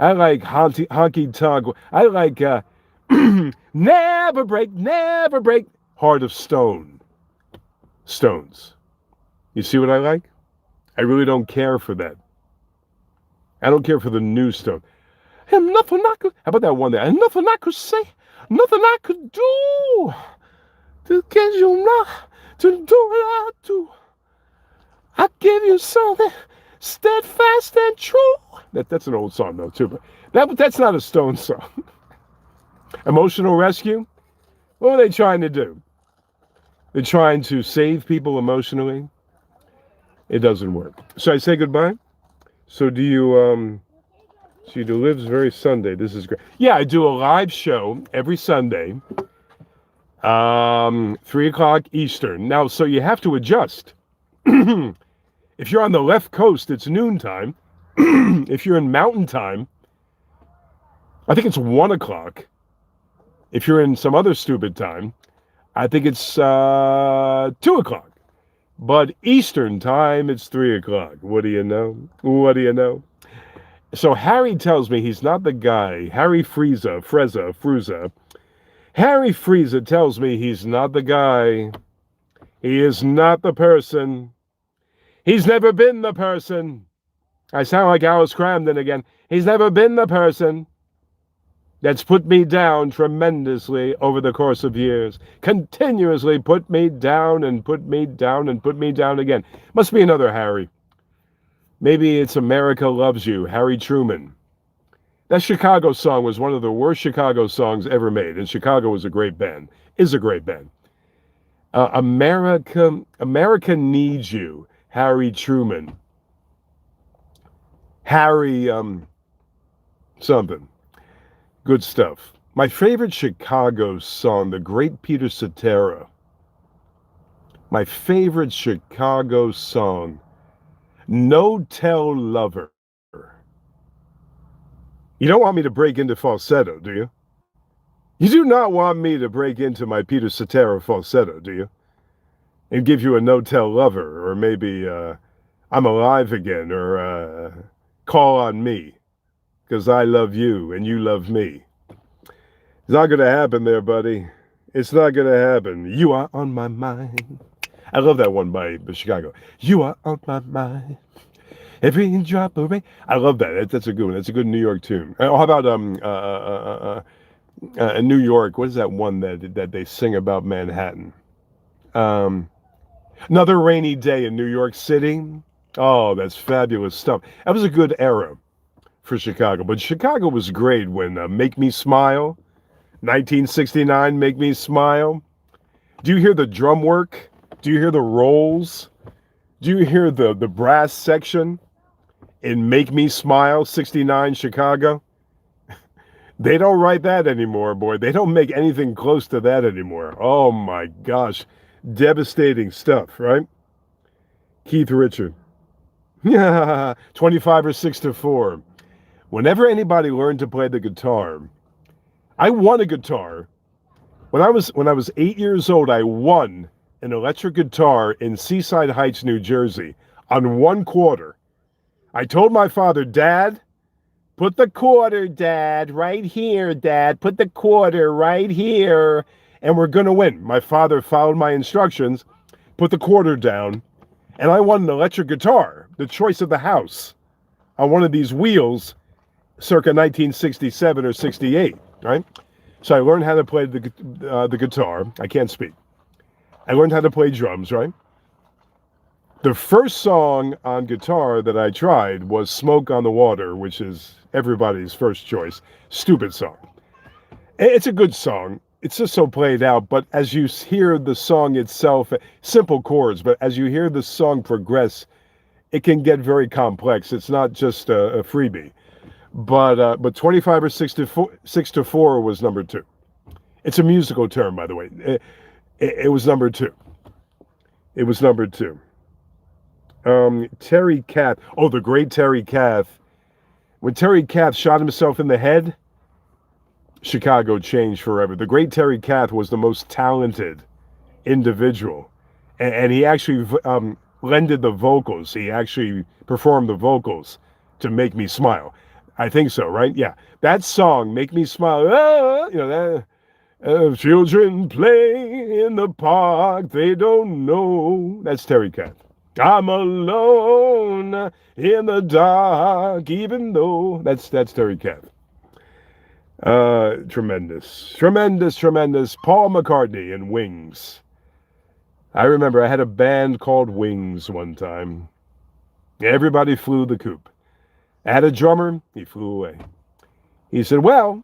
Speaker 2: I like Honky Tonk. I like Never Break, Heart of Stone. Stones. You see what I like? I really don't care for that. I don't care for the new Stone. And nothing I could, how about that one there? And nothing I could say, nothing I could do to get you not to do what I do. I give you something steadfast and true. That's an old song though too, but that's not a Stone song. Emotional Rescue? What are they trying to do? They're trying to save people emotionally. It doesn't work. So I say goodbye. So do you she lives very Sunday. This is great. Yeah, I do a live show every Sunday. 3 o'clock Eastern. Now, so you have to adjust. If you're on the left coast, it's noontime. If you're in mountain time, I think it's 1 o'clock. If you're in some other stupid time, I think it's 2 o'clock. But Eastern time, it's 3 o'clock. What do you know? What do you know? So Harry tells me he's not the guy. Harry Frieza. Harry Frieza tells me he's not the guy. He is not the person. He's never been the person. I sound like Alice Cramden again. He's never been the person that's put me down tremendously over the course of years. Continuously put me down and put me down and put me down again. Must be another Harry. Maybe it's America Loves You, Harry Truman. That Chicago song was one of the worst Chicago songs ever made, and Chicago was a great band, is a great band. America Needs You, Harry Truman. Harry, something. Good stuff. My favorite Chicago song, the great Peter Cetera. My favorite Chicago song, No Tell Lover. You don't want me to break into falsetto, do you? You do not want me to break into my Peter Cetera falsetto, do you? And give you a No Tell Lover, or maybe I'm Alive Again, or Call on Me, because I love you and you love me. It's not going to happen there, buddy. It's not going to happen. You are on my mind. I love that one by Chicago. You are on my mind. Every drop of rain. I love that. That's a good one. That's a good New York tune. Oh, how about New York? What is that one that they sing about Manhattan? Another Rainy Day in New York City. Oh, that's fabulous stuff. That was a good era for Chicago. But Chicago was great when Make Me Smile, 1969, Make Me Smile. Do you hear the drum work? Do you hear the rolls? Do you hear the brass section in Make Me Smile, 69, Chicago? They don't write that anymore, boy. They don't make anything close to that anymore. Oh, my gosh. Devastating stuff, right? Keith Richard. 25 or 6 to 4. Whenever anybody learned to play the guitar, I won a guitar. When I was 8 years old, I won an electric guitar in Seaside Heights, New Jersey, on 1 quarter. I told my father, Dad, put the quarter, Dad, right here, Dad. Put the quarter right here, and we're going to win. My father followed my instructions, put the quarter down, and I won an electric guitar, the choice of the house, on one of these wheels, circa 1967 or 68, right? So I learned how to play the guitar. I can't speak. I learned how to play drums, right? The first song on guitar that I tried was Smoke on the Water, which is everybody's first choice. Stupid song. It's a good song. It's just so played out, but as you hear the song itself, simple chords, but as you hear the song progress, it can get very complex. It's not just a freebie. But 25 or 6 to 4 was number 2. It's a musical term, by the way. It was number 2. It was number 2. Terry Kath. Oh, the great Terry Kath. When Terry Kath shot himself in the head, Chicago changed forever. The great Terry Kath was the most talented individual. And he actually lended the vocals. He actually performed the vocals to Make Me Smile. I think so, right? Yeah. That song, Make Me Smile, children play in the park, they don't know. That's Terry Kath. I'm alone in the dark, even though. That's Terry Kath. Tremendous. Paul McCartney and Wings. I remember I had a band called Wings one time. Everybody flew the coop. I had a drummer, he flew away. He said, well,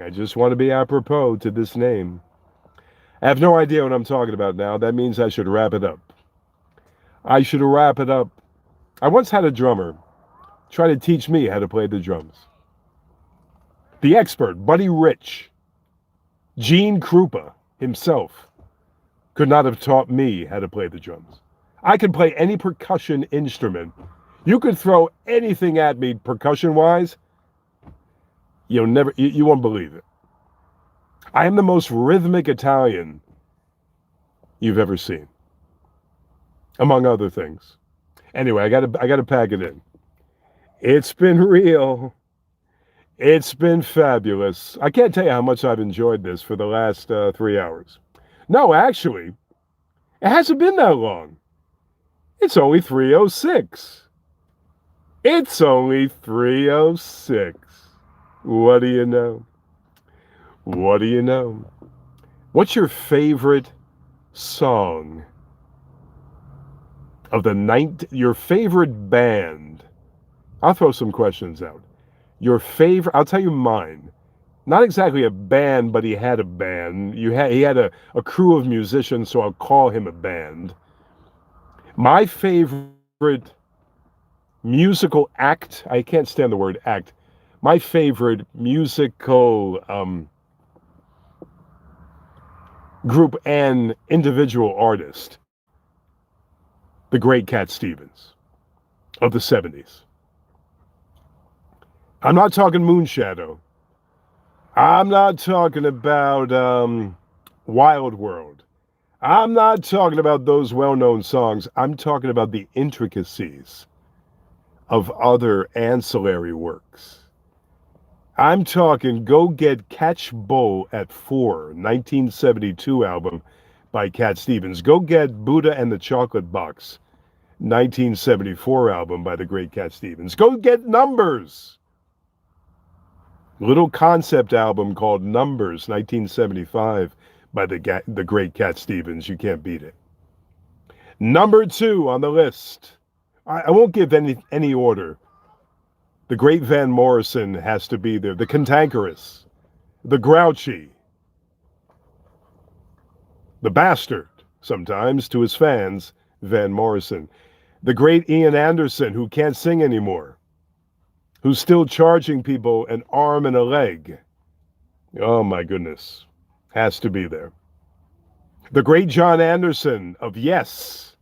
Speaker 2: I just want to be apropos to this name. I have no idea what I'm talking about now. That means I should wrap it up. I should wrap it up. I once had a drummer try to teach me how to play the drums. The expert, Buddy Rich, Gene Krupa himself, could not have taught me how to play the drums. I can play any percussion instrument. You could throw anything at me percussion-wise, you won't believe it. I am the most rhythmic Italian you've ever seen, among other things. Anyway, I gotta pack it in. It's been real. It's been fabulous. I can't tell you how much I've enjoyed this for the last 3 hours. No, actually, it hasn't been that long. It's only 3:06. It's only 3:06. What do you know? What do you know? What's your favorite song of the night? Your favorite band? I'll throw some questions out. Your favorite, I'll tell you mine. Not exactly a band, but he had a band. He had a crew of musicians, so I'll call him a band. My favorite musical act, I can't stand the word act. My favorite musical group and individual artist, the great Cat Stevens of the 70s. I'm not talking Moonshadow. I'm not talking about Wild World. I'm not talking about those well-known songs. I'm talking about the intricacies of other ancillary works. I'm talking Go Get Catch Bull at 4, 1972 album by Cat Stevens. Go Get Buddha and the Chocolate Box, 1974 album by the great Cat Stevens. Go Get Numbers, little concept album called Numbers, 1975 by the great Cat Stevens. You can't beat it. Number 2 on the list. I won't give any order. The great Van Morrison has to be there. The Cantankerous, the Grouchy, the Bastard, sometimes to his fans, Van Morrison. The great Ian Anderson, who can't sing anymore, who's still charging people an arm and a leg. Oh my goodness, has to be there. The great John Anderson of Yes.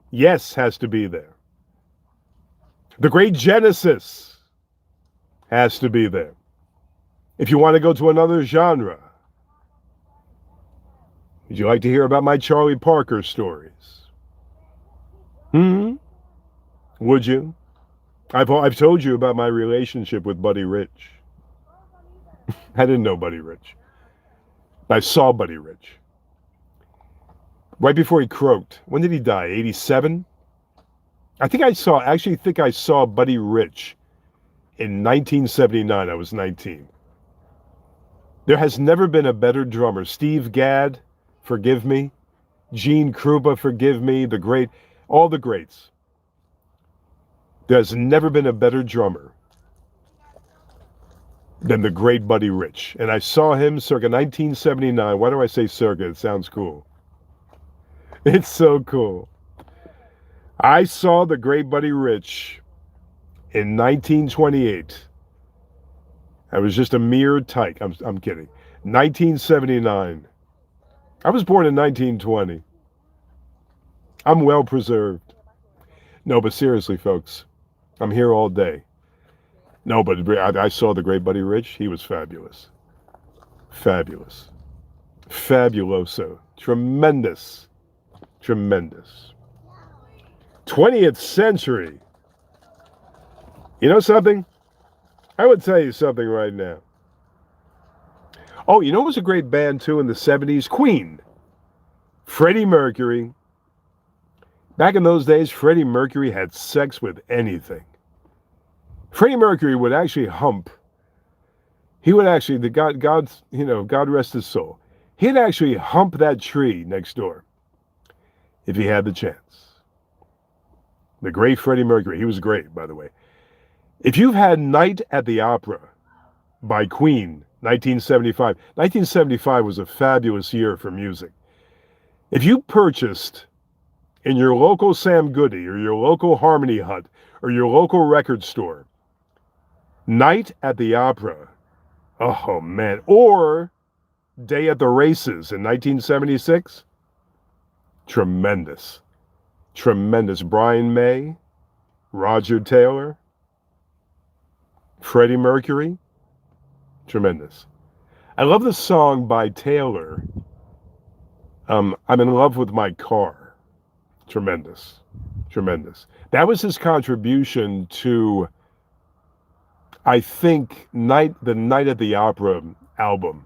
Speaker 2: Yes has to be there. The great Genesis has to be there. If you want to go to another genre, would you like to hear about my Charlie Parker stories? Would you? I've told you about my relationship with Buddy Rich. I didn't know Buddy Rich. I saw Buddy Rich. Right before he croaked. When did he die? 87? I actually think I saw Buddy Rich in 1979. I was 19. There has never been a better drummer. Steve Gadd, forgive me. Gene Krupa, forgive me. All the greats. There's never been a better drummer than the great Buddy Rich. And I saw him circa 1979. Why do I say circa? It sounds cool. It's so cool. I saw the great Buddy Rich in 1928. I was just a mere tyke. I'm kidding. 1979. I was born in 1920. I'm well preserved. No, but seriously, folks, I'm here all day. No, but I saw the great Buddy Rich. He was fabulous. Fabulous. Fabuloso. Tremendous. Tremendous. 20th century. You know something? I would tell you something right now. Oh, you know what was a great band too in the 70s? Queen. Freddie Mercury. Back in those days, Freddie Mercury had sex with anything. Freddie Mercury would actually hump. He would actually, God rest his soul. He'd actually hump that tree next door if he had the chance. The great Freddie Mercury. He was great, by the way. If you've had Night at the Opera by Queen, 1975. 1975 was a fabulous year for music. If you purchased in your local Sam Goody or your local Harmony Hut or your local record store, Night at the Opera, oh man, or Day at the Races in 1976, tremendous. Tremendous. Brian May, Roger Taylor, Freddie Mercury, tremendous. I love the song by Taylor, I'm in love with my car. Tremendous. Tremendous. That was his contribution to, I think, the Night at the Opera album.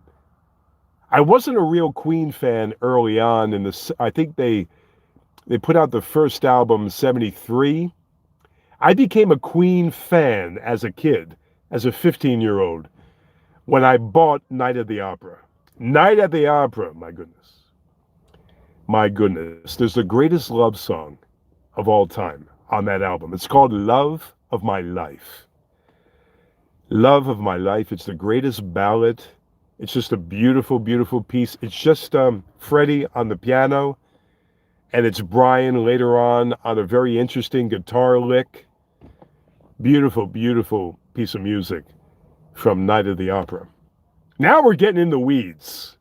Speaker 2: I wasn't a real Queen fan early on I think they They put out the first album, 73. I became a Queen fan as a kid, as a 15-year-old, when I bought Night at the Opera. Night at the Opera, my goodness. My goodness. There's the greatest love song of all time on that album. It's called Love of My Life. Love of My Life. It's the greatest ballad. It's just a beautiful, beautiful piece. It's just Freddie on the piano, and it's Brian later on a very interesting guitar lick. Beautiful, beautiful piece of music from Night of the Opera. Now we're getting in the weeds.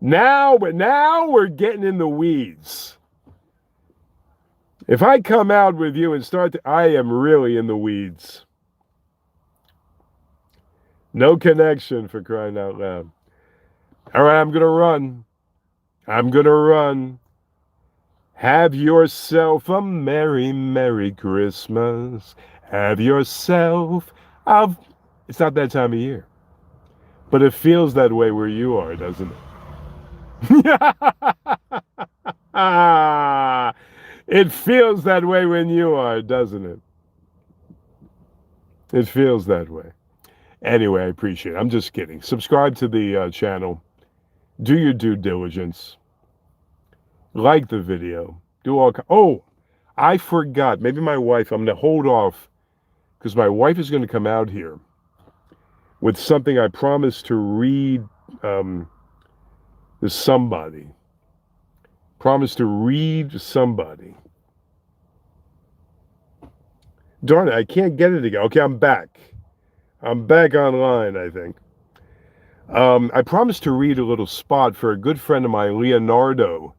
Speaker 2: Now we're getting in the weeds. If I come out with you and I am really in the weeds. No connection, for crying out loud. All right, I'm going to run. I'm going to run. Have yourself a merry, merry Christmas. Have yourself It's not that time of year. But it feels that way where you are, doesn't it? It feels that way when you are, doesn't it? It feels that way. Anyway, I appreciate it. I'm just kidding. Subscribe to the channel. Do your due diligence. Like the video. Oh, I forgot. Maybe my wife, I'm going to hold off because my wife is going to come out here with something I promised to read to somebody. Promised to read to somebody. Darn it, I can't get it again. Okay, I'm back. I'm back online, I think. I promised to read a little spot for a good friend of mine, Leonardo,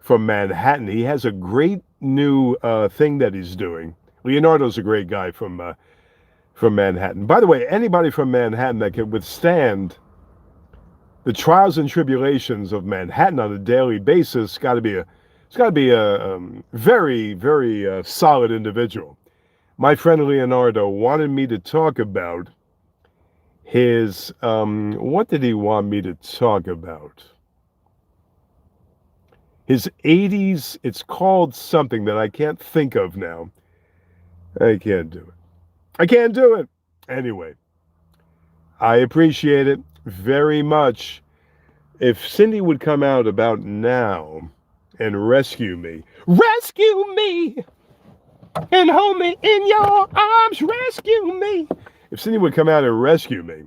Speaker 2: from Manhattan. He has a great new thing that he's doing. Leonardo's a great guy from Manhattan. By the way, anybody from Manhattan that can withstand the trials and tribulations of Manhattan on a daily basis, it's got to be a very, very solid individual. My friend Leonardo wanted me to talk about his, what did he want me to talk about? His 80s, it's called something that I can't think of now. I can't do it. I can't do it. Anyway, I appreciate it very much. If Cindy would come out about now and rescue me, and hold me in your arms, rescue me. If Cindy would come out and rescue me,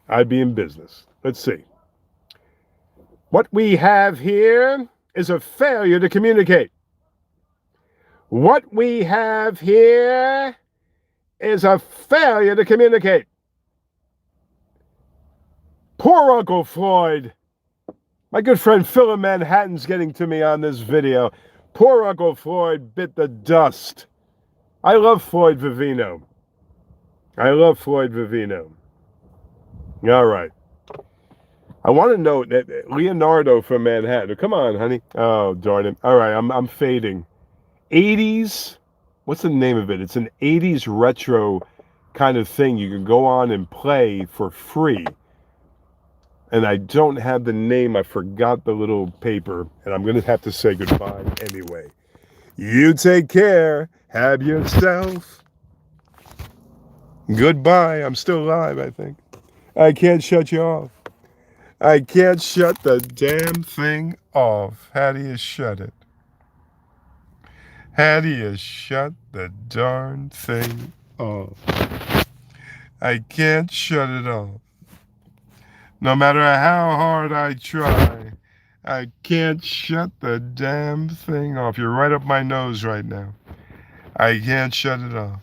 Speaker 2: I'd be in business. Let's see. What we have here is a failure to communicate. What we have here is a failure to communicate. Poor Uncle Floyd. My good friend Phil in Manhattan's getting to me on this video. Poor Uncle Floyd bit the dust. I love Floyd Vivino. I love Floyd Vivino. All right. I want to note that Leonardo from Manhattan. Come on, honey. Oh, darn it. All right, I'm fading. 80s. What's the name of it? It's an 80s retro kind of thing you can go on and play for free. And I don't have the name. I forgot the little paper. And I'm going to have to say goodbye anyway. You take care. Have yourself. Goodbye. I'm still alive, I think. I can't shut you off. I can't shut the damn thing off. How do you shut it? How do you shut the darn thing off? I can't shut it off. No matter how hard I try, I can't shut the damn thing off. You're right up my nose right now. I can't shut it off.